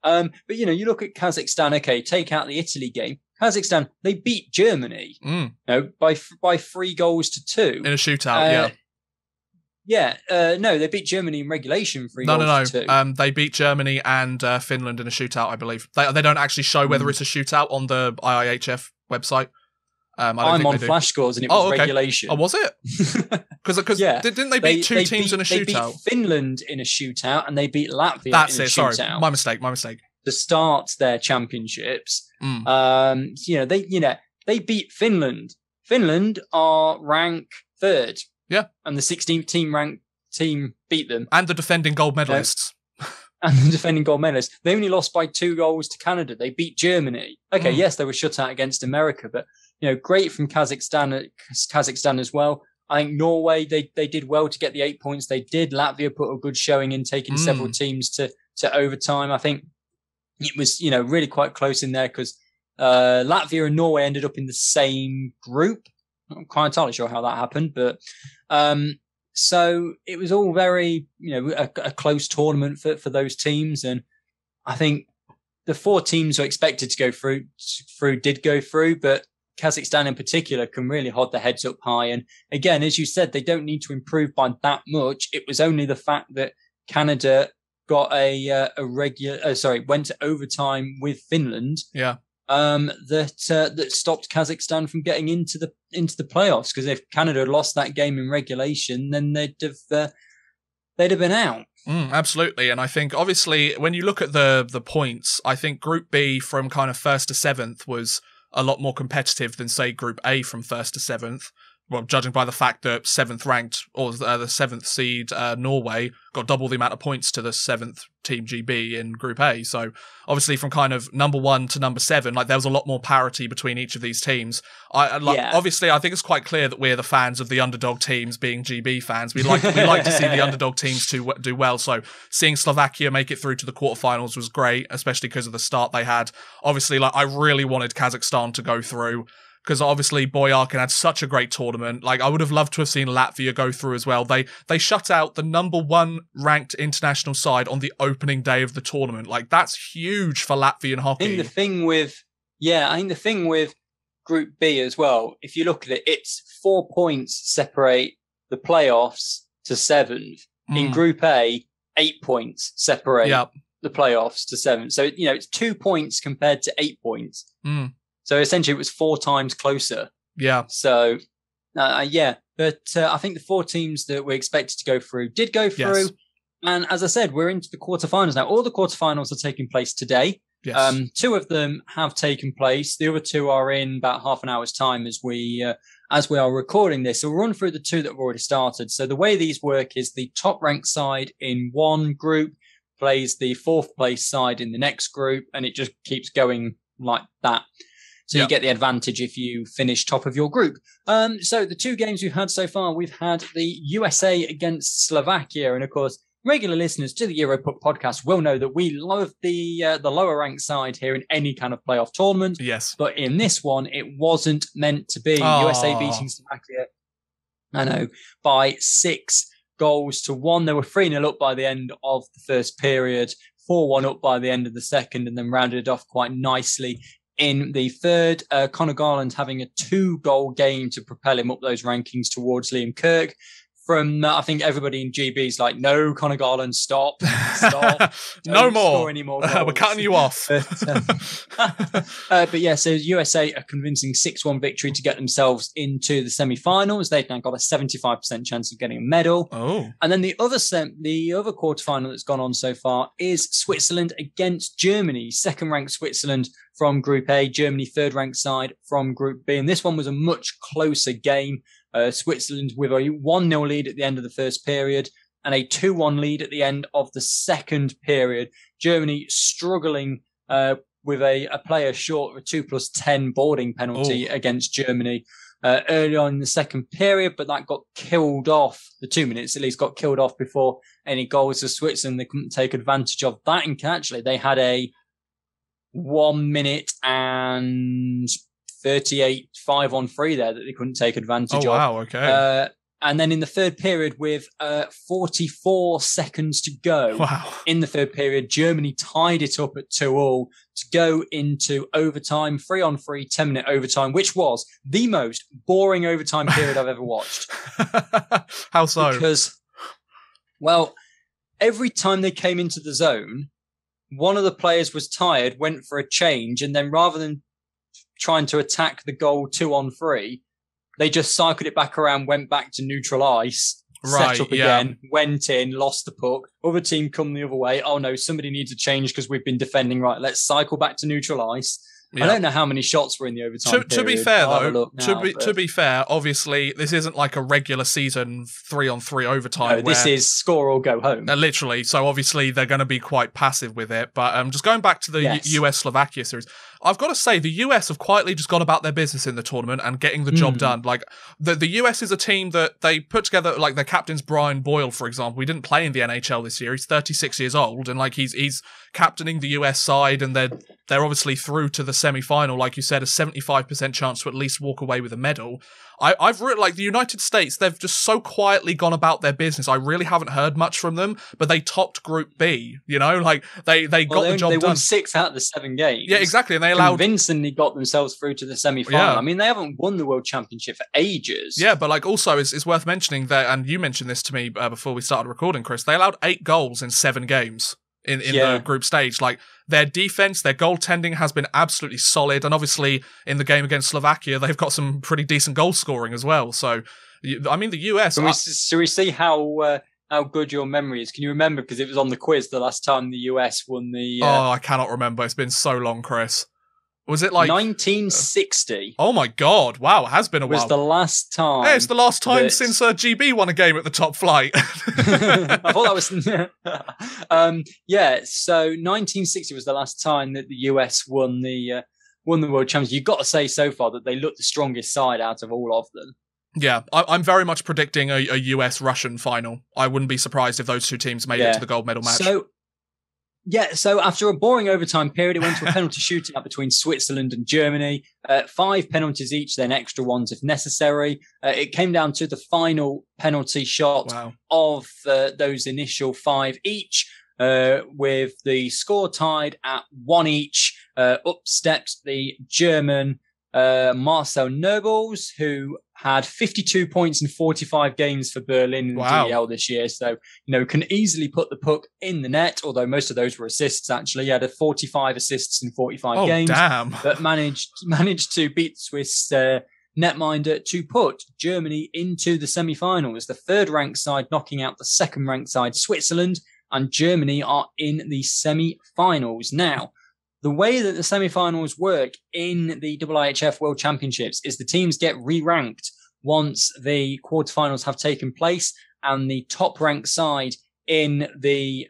But, you know, you look at Kazakhstan, okay, take out the Italy game. Kazakhstan, they beat Germany by 3 goals to 2. In a shootout, no, they beat Germany in regulation 3 goals to 2. They beat Germany and Finland in a shootout, I believe. They don't actually show whether it's a shootout on the IIHF website. I'm on Flash Scores and it was regulation. Oh, was it? Because didn't they beat two teams in a shootout? They beat Finland in a shootout and they beat Latvia in a shootout. Sorry, my mistake. To start their championships. They beat Finland. Finland are rank 3rd. Yeah. And the 16th team beat them. And the defending gold medalists. They only lost by 2 goals to Canada. They beat Germany. Okay, yes, they were shut out against America, but you know, great from Kazakhstan as well. I think Norway, they did well to get the 8 points they did. Latvia put a good showing in taking several teams to overtime. I think it was, you know, really quite close in there because Latvia and Norway ended up in the same group. I'm quite entirely sure how that happened, but so it was all very, you know, a close tournament for those teams. And I think the 4 teams who expected to go through did go through, but Kazakhstan in particular can really hold their heads up high. And again, as you said, they don't need to improve by that much. It was only the fact that Canada got went to overtime with Finland. Yeah. That stopped Kazakhstan from getting into the playoffs. Because if Canada had lost that game in regulation, then they'd have been out. Absolutely, and I think obviously when you look at the points, I think Group B from kind of 1st to 7th was a lot more competitive than say Group A from 1st to 7th. well, judging by the fact that 7th ranked, or the 7th seed Norway got double the amount of points to the 7th team GB in Group A. So obviously from kind of number 1 to number 7, like there was a lot more parity between each of these teams. Obviously, I think it's quite clear that we're the fans of the underdog teams, being GB fans. We like to see the underdog teams to do well. So seeing Slovakia make it through to the quarterfinals was great, especially because of the start they had. Obviously, like I really wanted Kazakhstan to go through, because obviously Boyarkin had such a great tournament. Like, I would have loved to have seen Latvia go through as well. They shut out the number 1 ranked international side on the opening day of the tournament. Like, that's huge for Latvian hockey. I think the thing with Group B as well, if you look at it, it's 4 points separate the playoffs to 7th. In Group A, 8 points separate the playoffs to 7th. So, it's 2 points compared to 8 points. So essentially, it was 4 times closer. Yeah. So, But I think the 4 teams that we expected to go through did go through. Yes. And as I said, we're into the quarterfinals now. All the quarterfinals are taking place today. Yes. 2 of them have taken place. The other 2 are in about half an hour's time as we are recording this. So we'll run through the 2 that have already started. So the way these work is the top ranked side in one group plays the 4th place side in the next group, and it just keeps going like that. So you get the advantage if you finish top of your group. So the 2 games we've had so far, we've had the USA against Slovakia. And of course, regular listeners to the EuroPuck podcast will know that we love the lower ranked side here in any kind of playoff tournament. Yes. But in this one, it wasn't meant to be. USA beating Slovakia, by 6 goals to 1. They were 3-0 up by the end of the first period, 4-1 up by the end of the second, and then rounded it off quite nicely in the third. Conor Garland having a 2-goal game to propel him up those rankings towards Liam Kirk. From I think everybody in GB's like, no, Conor Garland, stop. No more. Score any more We're cutting you off. But yeah, so USA a convincing 6-1 victory to get themselves into the semi-finals. They've now got a 75% chance of getting a medal. Oh. And then the other quarterfinal that's gone on so far is Switzerland against Germany. 2nd-ranked Switzerland from Group A, Germany 3rd-ranked side from Group B. And this one was a much closer game. Switzerland with a 1-0 lead at the end of the first period and a 2-1 lead at the end of the second period. Germany struggling with a player short of a 2+10 boarding penalty against Germany early on in the second period, but that got killed off. The 2 minutes at least got killed off before any goals to Switzerland. They couldn't take advantage of that. And actually, they had a 1 minute and 38 5-on-3 there that they couldn't take advantage of. Oh, wow, okay. And then in the third period with 44 seconds to go in the third period, Germany tied it up at 2-2 to go into overtime, 3-on-3, 10-minute overtime, which was the most boring overtime period I've ever watched. How so? Because, well, every time they came into the zone, one of the players was tired, went for a change, and then rather than trying to attack the goal 2-on-3, they just cycled it back around, went back to neutral ice, set up again, went in, lost the puck. Other team come the other way. Oh no, somebody needs a change because we've been defending right. Let's cycle back to neutral ice. I don't know how many shots were in the overtime period. To be fair, though, to be fair, obviously this isn't like a regular season 3-on-3 overtime. No, this is score or go home. Literally, so obviously they're going to be quite passive with it. But just going back to the US-Slovakia series, I've got to say the US have quietly just gone about their business in the tournament and getting the job done. Like the US is a team that they put together, like their captain's Brian Boyle, for example. He didn't play in the NHL this year. He's 36 years old, and like he's captaining the US side, and they're obviously through to the semi-final. Like you said, a 75% chance to at least walk away with a medal. I've written, like, the United States, they've just so quietly gone about their business. I really haven't heard much from them, but they topped Group B, you know? Like, they got the job done. They won 6 out of the 7 games. Yeah, exactly. And they convincingly got themselves through to the semi-final. Yeah. I mean, they haven't won the World Championship for ages. Yeah, but, like, also, it's worth mentioning that, and you mentioned this to me before we started recording, Chris, they allowed 8 goals in 7 games. In the group stage. Like, their defense, their goaltending has been absolutely solid, and obviously in the game against Slovakia, they've got some pretty decent goal scoring as well. So, I mean, the US. Shall we see how good your memory is? Can you remember? Because it was on the quiz the last time the US won the. Oh, I cannot remember. It's been so long, Chris. Was it like 1960? Oh my god! Wow, it has been a while. Was the last time? Hey, it's the last time since GB won a game at the top flight. I thought that was. So 1960 was the last time that the US won the World Championships. You've got to say so far that they look the strongest side out of all of them. Yeah, I'm very much predicting a US-Russian final. I wouldn't be surprised if those two teams made it to the gold medal match. So after a boring overtime period, it went to a penalty shootout between Switzerland and Germany. 5 penalties each, then extra ones if necessary. It came down to the final penalty shot of those initial 5 each, with the score tied at 1 each. Up stepped the German Marcel Nobles, who had 52 points in 45 games for Berlin in the DEL this year. So, can easily put the puck in the net, although most of those were assists, actually. He had 45 assists in 45 games. Damn. But managed to beat Swiss netminder to put Germany into the semi-finals. The third-ranked side knocking out the second-ranked side, Switzerland, and Germany are in the semi-finals. Now, the way that the semi-finals work in the IIHF World Championships is the teams get re-ranked once the quarterfinals have taken place, and the top-ranked side in the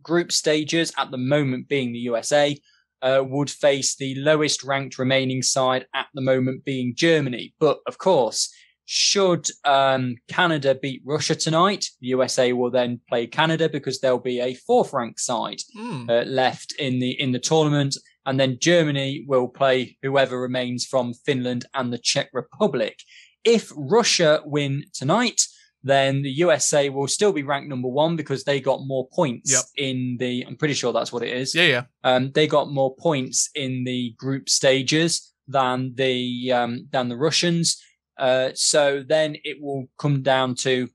group stages, at the moment being the USA, would face the lowest-ranked remaining side, at the moment being Germany. But, of course, should Canada beat Russia tonight, the USA will then play Canada because there'll be a 4th-ranked side left in the tournament, and then Germany will play whoever remains from Finland and the Czech Republic. If Russia win tonight, then the USA will still be ranked number 1 because they got more points in the. I'm pretty sure that's what it is. Yeah. They got more points in the group stages than the Russians. So then it will come down to,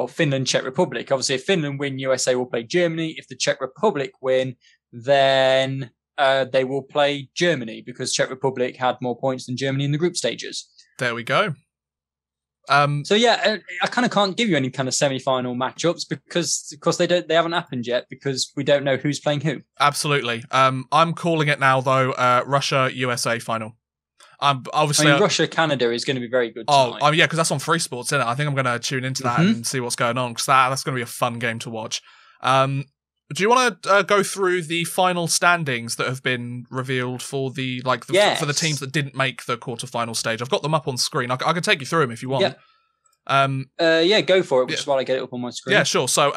Finland, Czech Republic. Obviously, if Finland win, USA will play Germany. If the Czech Republic win, then they will play Germany because Czech Republic had more points than Germany in the group stages. There we go. I kind of can't give you any kind of semi-final matchups because they haven't happened yet because we don't know who's playing who. Absolutely. I'm calling it now though. Russia USA final. Obviously, Russia Canada is going to be very good tonight. Yeah, because that's on Free Sports, isn't it? I think I'm going to tune into that and see what's going on because that's going to be a fun game to watch. Do you want to go through the final standings that have been revealed for for the teams that didn't make the quarterfinal stage? I've got them up on screen. I can take you through them if you want. Yeah. Go for it, which is while I get it up on my screen. Yeah, sure. So,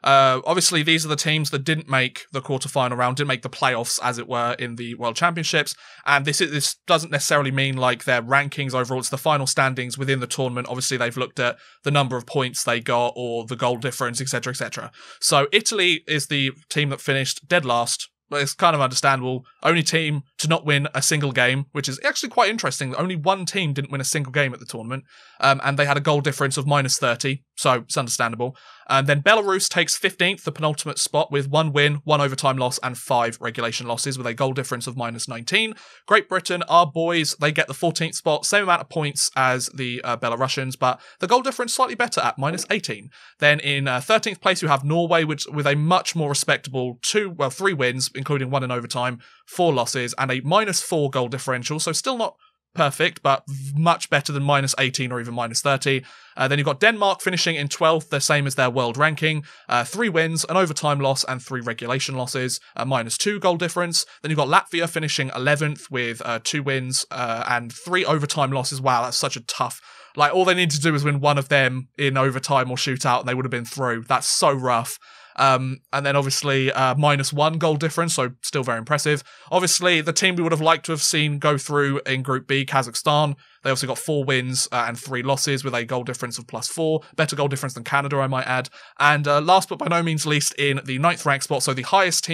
obviously, these are the teams that didn't make the quarterfinal round, didn't make the playoffs, as it were, in the World Championships. And this doesn't necessarily mean like their rankings overall. It's the final standings within the tournament. Obviously, they've looked at the number of points they got or the goal difference, etc., etc. So, Italy is the team that finished dead last. It's kind of understandable. Only team to not win a single game, which is actually quite interesting. Only one team didn't win a single game at the tournament, and they had a goal difference of -30, so it's understandable. And then Belarus takes 15th, the penultimate spot, with 1 win, 1 overtime loss, and 5 regulation losses, with a goal difference of -19. Great Britain, our boys, they get the 14th spot, same amount of points as the Belarusians, but the goal difference slightly better at -18. Then in 13th place, you have Norway, which with a much more respectable 3 wins, including 1 in overtime, 4 losses, and a -4 goal differential, so still not perfect, but much better than -18 or even -30. Then you've got Denmark finishing in 12th, the same as their world ranking. 3 wins, an overtime loss, and 3 regulation losses, a -2 goal difference. Then you've got Latvia finishing 11th with 2 wins and 3 overtime losses. Wow, that's such a tough. All they need to do is win one of them in overtime or shootout, and they would have been through. That's so rough. And then obviously -1 goal difference, so still very impressive. Obviously, the team we would have liked to have seen go through in Group B, Kazakhstan, they also got 4 wins and 3 losses with a goal difference of +4. Better goal difference than Canada, I might add. And last but by no means least, in the 9th ranked spot, so the highest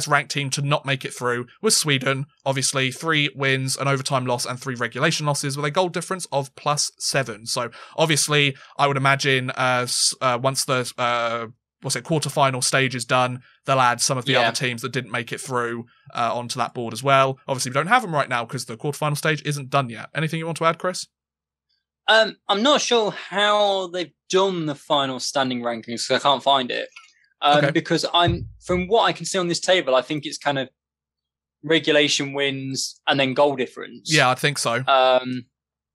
ranked team to not make it through was Sweden. Obviously, 3 wins, an overtime loss, and 3 regulation losses with a goal difference of +7. So obviously, I would imagine once the quarterfinal stage is done, they'll add some of the other teams that didn't make it through onto that board as well. Obviously, we don't have them right now because the quarterfinal stage isn't done yet. Anything you want to add, Chris? I'm not sure how they've done the final standing rankings because I can't find it. Because from what I can see on this table, I think it's kind of regulation wins, and then goal difference. Yeah, I think so.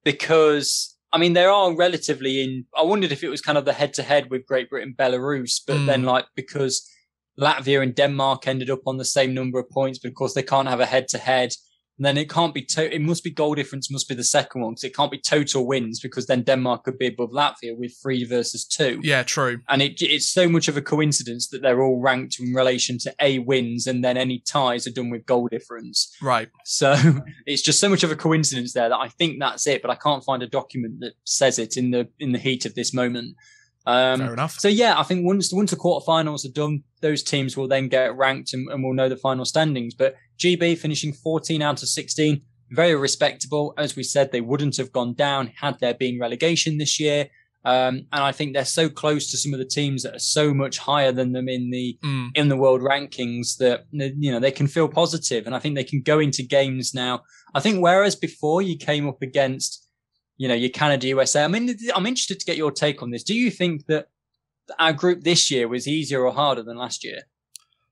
Because, I mean, there are relatively in... I wondered if it was kind of the head-to-head with Great Britain, Belarus, but then, like, because Latvia and Denmark ended up on the same number of points, but of course they can't have a head-to-head. And then it can't be... it must be goal difference, must be the second one, because it can't be total wins, because then Denmark could be above Latvia with 3 versus 2. Yeah, true. And it's so much of a coincidence that they're all ranked in relation to A wins, and then any ties are done with goal difference. Right. So it's just so much of a coincidence there that I think that's it, but I can't find a document that says it in the heat of this moment. Fair enough. So yeah, I think once the quarterfinals are done, those teams will then get ranked and we'll know the final standings. But GB finishing 14 out of 16, very respectable. As we said, they wouldn't have gone down had there been relegation this year. And I think they're so close to some of the teams that are so much higher than them in the world rankings that, you know, they can feel positive. And I think they can go into games now. I think whereas before you came up against, you know, your Canada, USA. I mean, I'm interested to get your take on this. Do you think that our group this year was easier or harder than last year?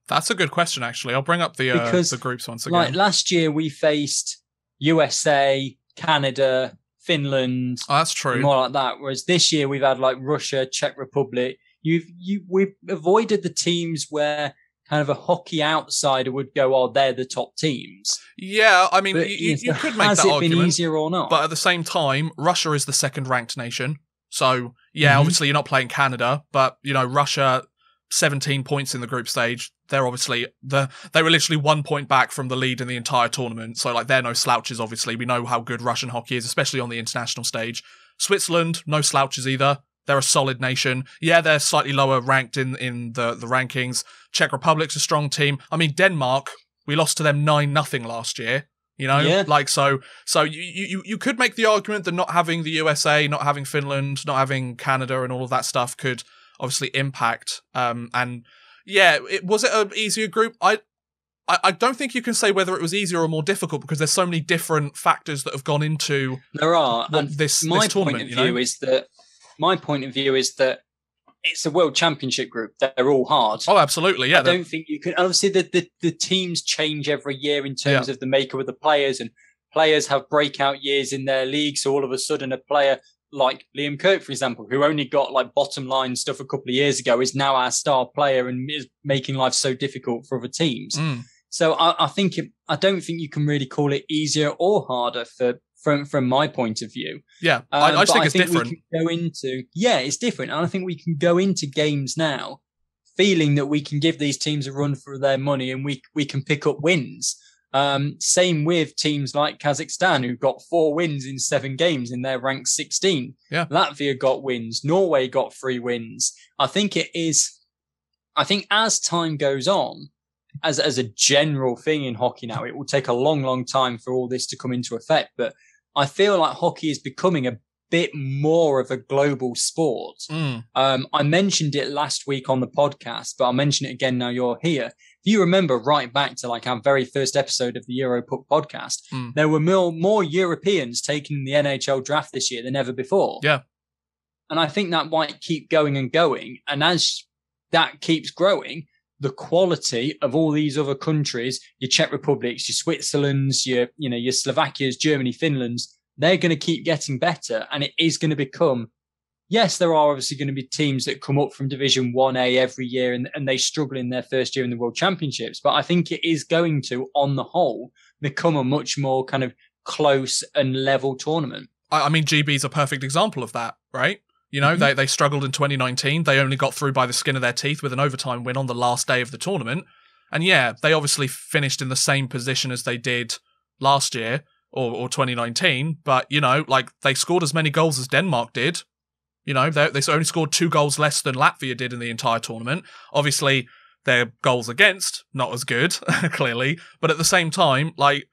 That's a good question, actually. I'll bring up the groups once again. Like last year, we faced USA, Canada, Finland. Oh, that's true. More like that. Whereas this year, we've had like Russia, Czech Republic. We've avoided the teams where kind of a hockey outsider would go, oh, they're the top teams. Yeah, I mean, you could make that argument. Has it been easier or not? But at the same time, Russia is the second ranked nation. So, yeah, obviously you're not playing Canada, but, you know, Russia, 17 points in the group stage. They're obviously, they were literally 1 point back from the lead in the entire tournament. So, like, they're no slouches, obviously. We know how good Russian hockey is, especially on the international stage. Switzerland, no slouches either. They're a solid nation. Yeah, they're slightly lower ranked in the rankings. Czech Republic's a strong team. I mean, Denmark, we lost to them 9-0 last year. You know, like, so you could make the argument that not having the USA, not having Finland, not having Canada and all of that stuff could obviously impact. And yeah, was it an easier group? I don't think you can say whether it was easier or more difficult because there's so many different factors that have gone into this tournament. My point of view is that it's a world championship group. They're all hard. Oh, absolutely. Yeah. I don't think you can. Obviously, the teams change every year in terms of the makeup of the players, and players have breakout years in their league. So all of a sudden, a player like Liam Kirk, for example, who only got like bottom line stuff a couple of years ago, is now our star player and is making life so difficult for other teams. So I don't think you can really call it easier or harder from my point of view. Yeah, I just think it's different. It's different. And I think we can go into games now feeling that we can give these teams a run for their money and we can pick up wins. Same with teams like Kazakhstan, who got 4 wins in 7 games in their rank 16. Yeah. Latvia got wins. Norway got 3 wins. I think as time goes on, as a general thing in hockey now, it will take a long, long time for all this to come into effect. But I feel like hockey is becoming a bit more of a global sport. I mentioned it last week on the podcast, but I'll mention it again now you're here. If you remember right back to like our very first episode of the Europuck podcast, there were more Europeans taking the NHL draft this year than ever before. Yeah. And I think that might keep going and going. And as that keeps growing, the quality of all these other countries, your Czech Republics, your Switzerlands, your Slovakias, Germany, Finlands, they're going to keep getting better. And it is going to become, yes, there are obviously going to be teams that come up from Division 1A every year and they struggle in their first year in the World Championships. But I think it is going to, on the whole, become a much more kind of close and level tournament. I mean, GB's a perfect example of that, right? You know, they struggled in 2019. They only got through by the skin of their teeth with an overtime win on the last day of the tournament. And yeah, they obviously finished in the same position as they did last year or 2019. But, you know, like they scored as many goals as Denmark did. You know, they only scored 2 goals less than Latvia did in the entire tournament. Obviously, their goals against, not as good, clearly. But at the same time, like,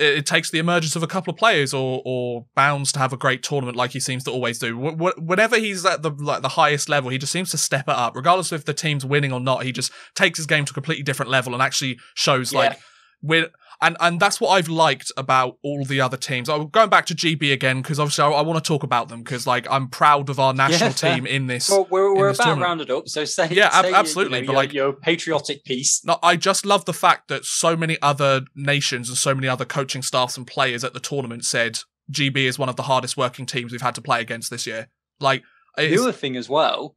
it takes the emergence of a couple of players or Bounds to have a great tournament like he seems to always do. Whenever he's at the highest level, he just seems to step it up. Regardless of if the team's winning or not, he just takes his game to a completely different level and actually shows like And that's what I've liked about all the other teams. I'm going back to GB again because obviously I want to talk about them because like I'm proud of our national team in this. Well, we're about tournament. rounded up, so say absolutely. But like your patriotic piece. No, I just love the fact that so many other nations and so many other coaching staffs and players at the tournament said GB is one of the hardest working teams we've had to play against this year. Like the other thing as well,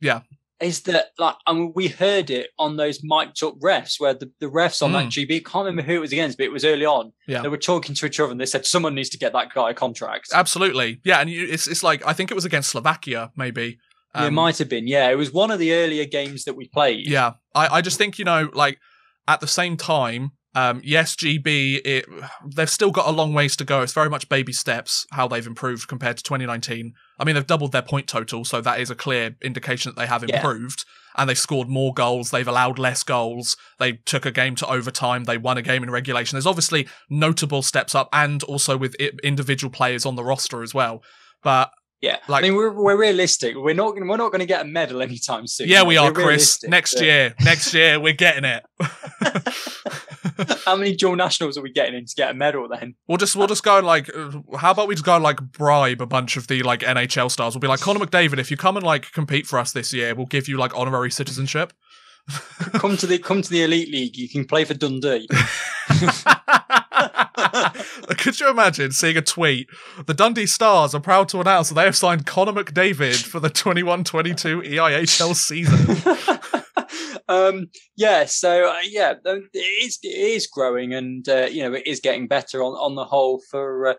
is that like we heard it on those mic'd up refs where the refs on that GB, can't remember who it was against, but it was early on. Yeah. They were talking to each other and they said someone needs to get that guy a contract. Absolutely, yeah, and it's like I think it was against Slovakia maybe. It might have been, yeah. It was one of the earlier games that we played. Yeah, I just think like at the same time. Yes, GB, they've still got a long ways to go. It's very much baby steps, how they've improved compared to 2019. I mean, they've doubled their point total, so that is a clear indication that they have improved. And they've scored more goals. They've allowed less goals. They took a game to overtime. They won a game in regulation. There's obviously notable steps up, and also with individual players on the roster as well. But yeah, like, I mean, we're realistic. We're not going to get a medal anytime soon. Yeah, we are, Chris. Next year, we're getting it. How many dual nationals are we getting in to get a medal then? We'll just go and like, how about we just go and like bribe a bunch of the like NHL stars? We'll be like, Conor McDavid, if you come and like compete for us this year, we'll give you like honorary citizenship. come to the Elite League. You can play for Dundee. Could you imagine seeing a tweet? The Dundee Stars are proud to announce that they have signed Conor McDavid for the 21-22 EIHL season. It is growing, and it is getting better on the whole for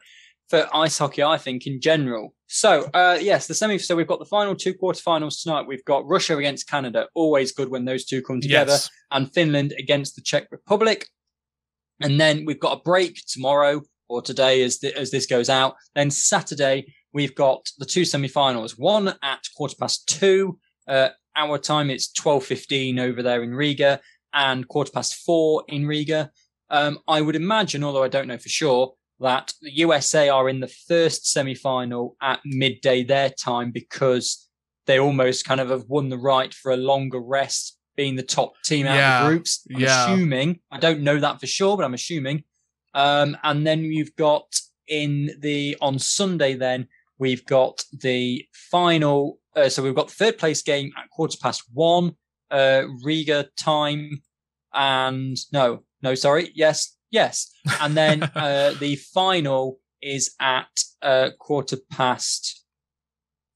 ice hockey, I think, in general. So the semi. So we've got the final two quarterfinals tonight. We've got Russia against Canada. Always good when those two come together, and Finland against the Czech Republic. And then we've got a break tomorrow or today as this goes out. Then Saturday, we've got the two semi-finals, one at 2:15. Our time, it's 12:15 over there in Riga and 4:15 in Riga. I would imagine, although I don't know for sure, that the USA are in the first semi-final at midday their time because they almost kind of have won the right for a longer rest, being the top team out of the groups. I'm assuming. I don't know that for sure, but I'm assuming. And then you've got on Sunday then, we've got the final. So we've got the third place game at 1:15, Riga time. And yes. And then the final is at 1:15.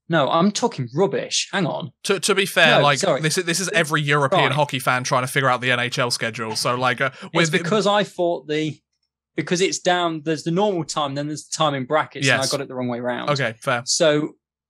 No, I'm talking rubbish. Hang on. To be fair, this is every European hockey fan trying to figure out the NHL schedule. So it's because I thought because it's down. There's the normal time, then there's the time in brackets, and I got it the wrong way around. Okay, fair.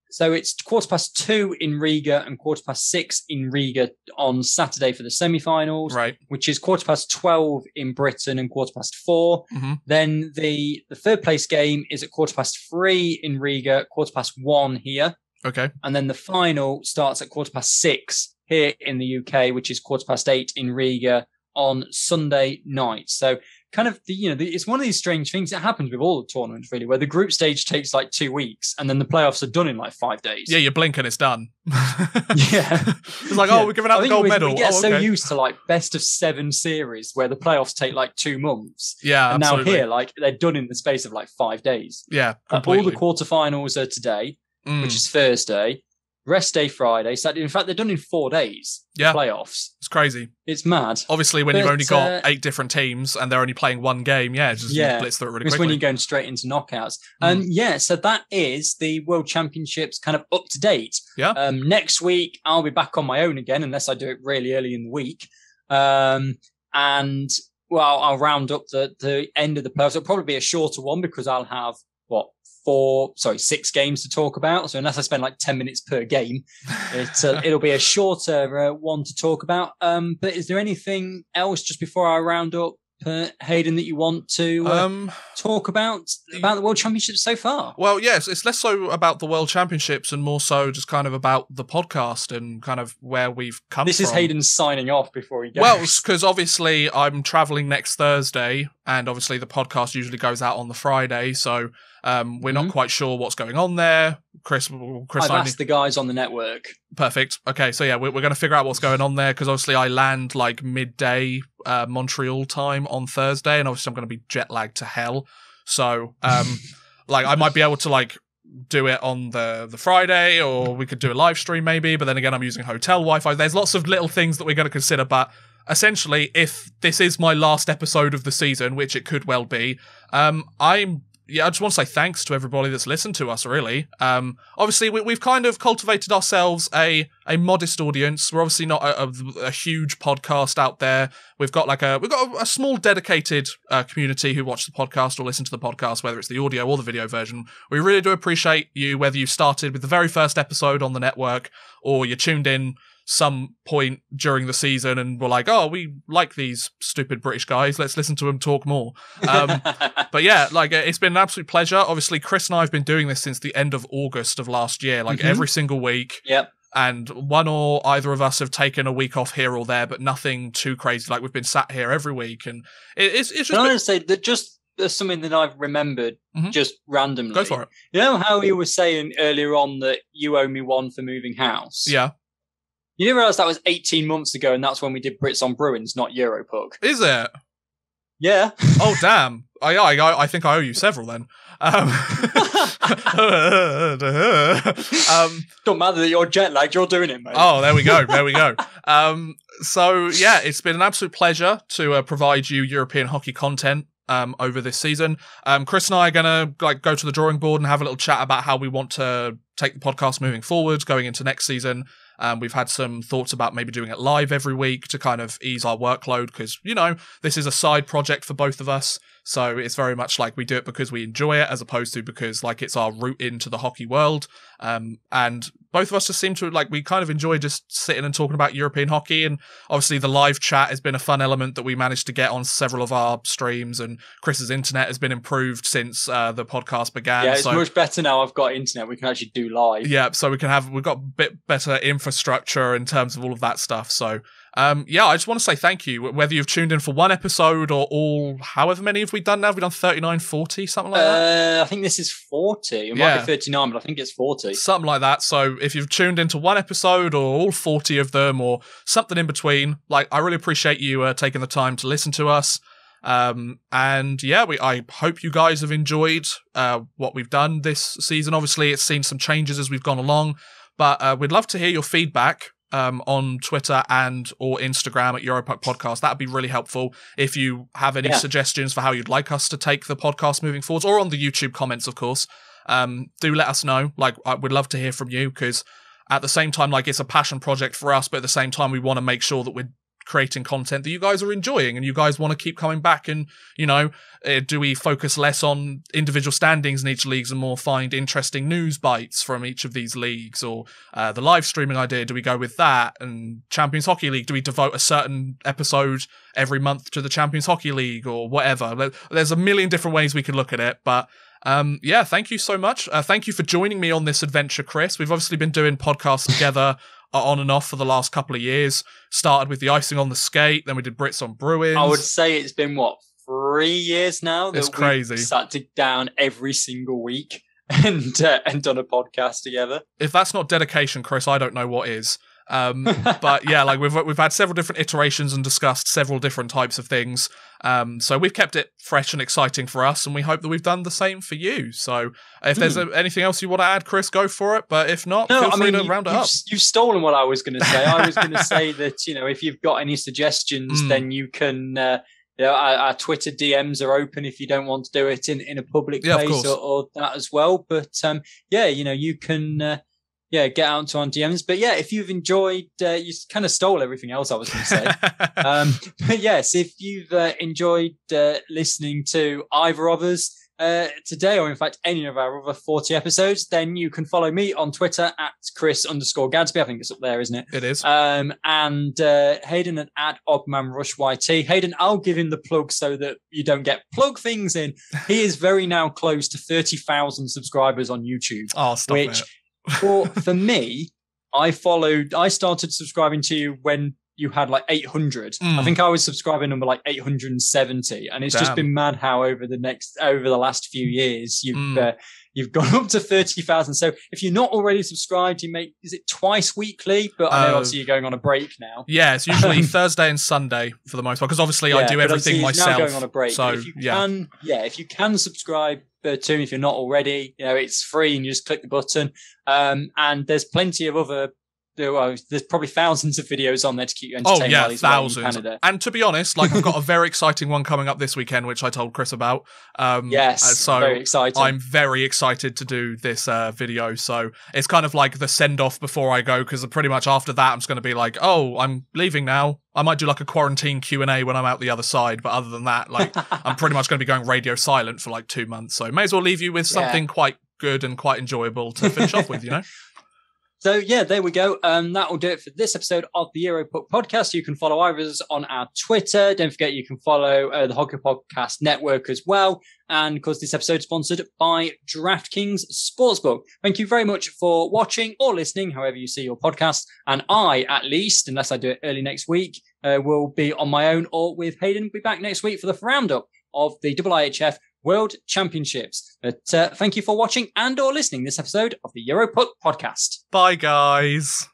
So it's 2:15 in Riga and 6:15 in Riga on Saturday for the semi-finals, right? Which is 12:15 in Britain and 4:15. Mm-hmm. Then the third place game is at 3:15 in Riga, 1:15 here. Okay. And then the final starts at 6:15 here in the UK, which is 8:15 in Riga on Sunday night. So kind of it's one of these strange things that happens with all the tournaments, really, where the group stage takes like 2 weeks and then the playoffs are done in like 5 days. Yeah, you blink and it's done. Yeah. It's like, we're giving out the gold medal. We get so used to like best of 7 series where the playoffs take like 2 months. Yeah, and absolutely. now here, like they're done in the space of like 5 days. Yeah, completely. All the quarterfinals are today, which is Thursday. Rest day Friday, Saturday. In fact, they're done in 4 days. Yeah. Playoffs. It's crazy. It's mad. Obviously, when you've only got 8 different teams and they're only playing 1 game, just blitz through it really quickly. It's when you're going straight into knockouts. So that is the World Championships kind of up to date. Yeah. Next week, I'll be back on my own again, unless I do it really early in the week. I'll round up the end of the playoffs. It'll probably be a shorter one because I'll have, 6 games to talk about. So unless I spend like 10 minutes per game, it'll be a shorter one to talk about. But is there anything else just before I round up, Hayden, that you want to talk about the World Championships so far? Well, yes, it's less so about the World Championships and more so just kind of about the podcast and kind of where we've come from. This is Hayden signing off before he goes. Well, because obviously I'm travelling next Thursday and obviously the podcast usually goes out on the Friday, so we're not quite sure what's going on there. Chris, I've asked the guys on the network. Perfect. Okay, so yeah, we're going to figure out what's going on there, because obviously I land like midday Montreal time on Thursday, and obviously I'm going to be jet lagged to hell. So like I might be able to like do it on the Friday, or we could do a live stream maybe, but then again I'm using hotel Wi-Fi. There's lots of little things that we're going to consider, but essentially if this is my last episode of the season, which it could well be, I just want to say thanks to everybody that's listened to us, really. Obviously, we've kind of cultivated ourselves a modest audience. We're obviously not a huge podcast out there. We've got a small dedicated community who watch the podcast or listen to the podcast, whether it's the audio or the video version. We really do appreciate you, whether you started with the very first episode on the network or you tuned in some point during the season and were like, oh, we like these stupid British guys, let's listen to them talk more. But yeah, like it's been an absolute pleasure. Obviously, Chris and I have been doing this since the end of August of last year, like every single week. Yep. And one or either of us have taken a week off here or there, but nothing too crazy. Like we've been sat here every week, and it's just. I'm going to say that just there's something that I've remembered just randomly. Go for it. You know how you were saying earlier on that you owe me one for moving house? Yeah. You didn't realise that was 18 months ago, and that's when we did Brits on Bruins, not Europug. Is it? Yeah. Oh, damn. I think I owe you several then. Don't matter that you're jet lagged, you're doing it, mate. Oh, there we go. So, yeah, it's been an absolute pleasure to provide you European hockey content over this season. Chris and I are going to go to the drawing board and have a little chat about how we want to take the podcast moving forward, going into next season. We've had some thoughts about maybe doing it live every week to kind of ease our workload, because, this is a side project for both of us. So it's very much like we do it because we enjoy it, as opposed to because like it's our route into the hockey world. And both of us just seem to we kind of enjoy just sitting and talking about European hockey. And obviously the live chat has been a fun element that we managed to get on several of our streams, and Chris's internet has been improved since the podcast began. Yeah, it's much better now I've got internet. We can actually do live. Yeah, so we've got a bit better infrastructure in terms of all of that stuff. So I just want to say thank you, whether you've tuned in for one episode or all, however many have we done now? Have we done 39, 40, something like that? I think this is 40. It might be 39, but I think it's 40. Something like that. So if you've tuned into one episode or all 40 of them or something in between, I really appreciate you taking the time to listen to us. I hope you guys have enjoyed what we've done this season. Obviously, it's seen some changes as we've gone along, but we'd love to hear your feedback on Twitter and or Instagram at Europuck Podcast. That'd be really helpful. If you have any suggestions for how you'd like us to take the podcast moving forwards, or on the YouTube comments, of course, do let us know. We'd love to hear from you, because at the same time, it's a passion project for us, but at the same time, we want to make sure that we're creating content that you guys are enjoying and you guys want to keep coming back. And do we focus less on individual standings in each leagues and more find interesting news bites from each of these leagues? Or the live streaming idea, do we go with that? And Champions Hockey League, do we devote a certain episode every month to the Champions Hockey League, or whatever? There's a million different ways we could look at it, but thank you so much. Thank you for joining me on this adventure, Chris. We've obviously been doing podcasts together on and off for the last couple of years. Started with the Icing on the Skate, then we did Brits on Bruins. I would say it's been 3 years now that it's crazy. We've sat down every single week and done a podcast together. If that's not dedication, Chris, I don't know what is. But yeah, we've had several different iterations and discussed several different types of things. So we've kept it fresh and exciting for us, and we hope that we've done the same for you. So if there's anything else you want to add, Chris, go for it. But if not, feel free to round it up. You've stolen what I was going to say. I was going to say that, if you've got any suggestions, then you can, our Twitter DMs are open if you don't want to do it in a public place or that as well. But you can, get out on DMs. But if you've enjoyed, you kind of stole everything else I was going to say. But yes, if you've enjoyed listening to either of us today, or in fact any of our other 40 episodes, then you can follow me on Twitter at Chris_Gadsby. I think it's up there, isn't it? It is. And Hayden at OddmanRushYT. Hayden, I'll give him the plug so that you don't get plug things in. He is very now close to 30,000 subscribers on YouTube. Oh, stop which it. for me, I started subscribing to you when you had like 800. I think I was subscriber number like 870, and it's just been mad how over the last few years you've gone up to 30,000. So if you're not already subscribed, is it twice weekly? But I know obviously you're going on a break now. Yeah, it's usually Thursday and Sunday for the most part, because obviously I do everything myself. Now going on a break. So if you can subscribe to him if you're not already, it's free and you just click the button. And there's plenty of other. There's probably thousands of videos on there to keep you entertained. Oh yeah, while he's thousands. In Canada. And to be honest, like I've got a very exciting one coming up this weekend, which I told Chris about. Yes, so very exciting. I'm very excited to do this video. So it's kind of like the send off before I go, because pretty much after that I'm just going to be like, oh, I'm leaving now. I might do like a quarantine Q&A when I'm out the other side, but other than that, like I'm pretty much going to be going radio silent for like 2 months. So may as well leave you with something quite good and quite enjoyable to finish off with, So yeah, there we go. That will do it for this episode of the Europuck podcast. You can follow us on our Twitter. Don't forget you can follow the Hockey Podcast Network as well. And of course, this episode is sponsored by DraftKings Sportsbook. Thank you very much for watching or listening, however you see your podcast. And I, at least, unless I do it early next week, will be on my own or with Hayden. We'll be back next week for the roundup of the IIHF World Championships. But thank you for watching and or listening this episode of the Europuck podcast. Bye, guys.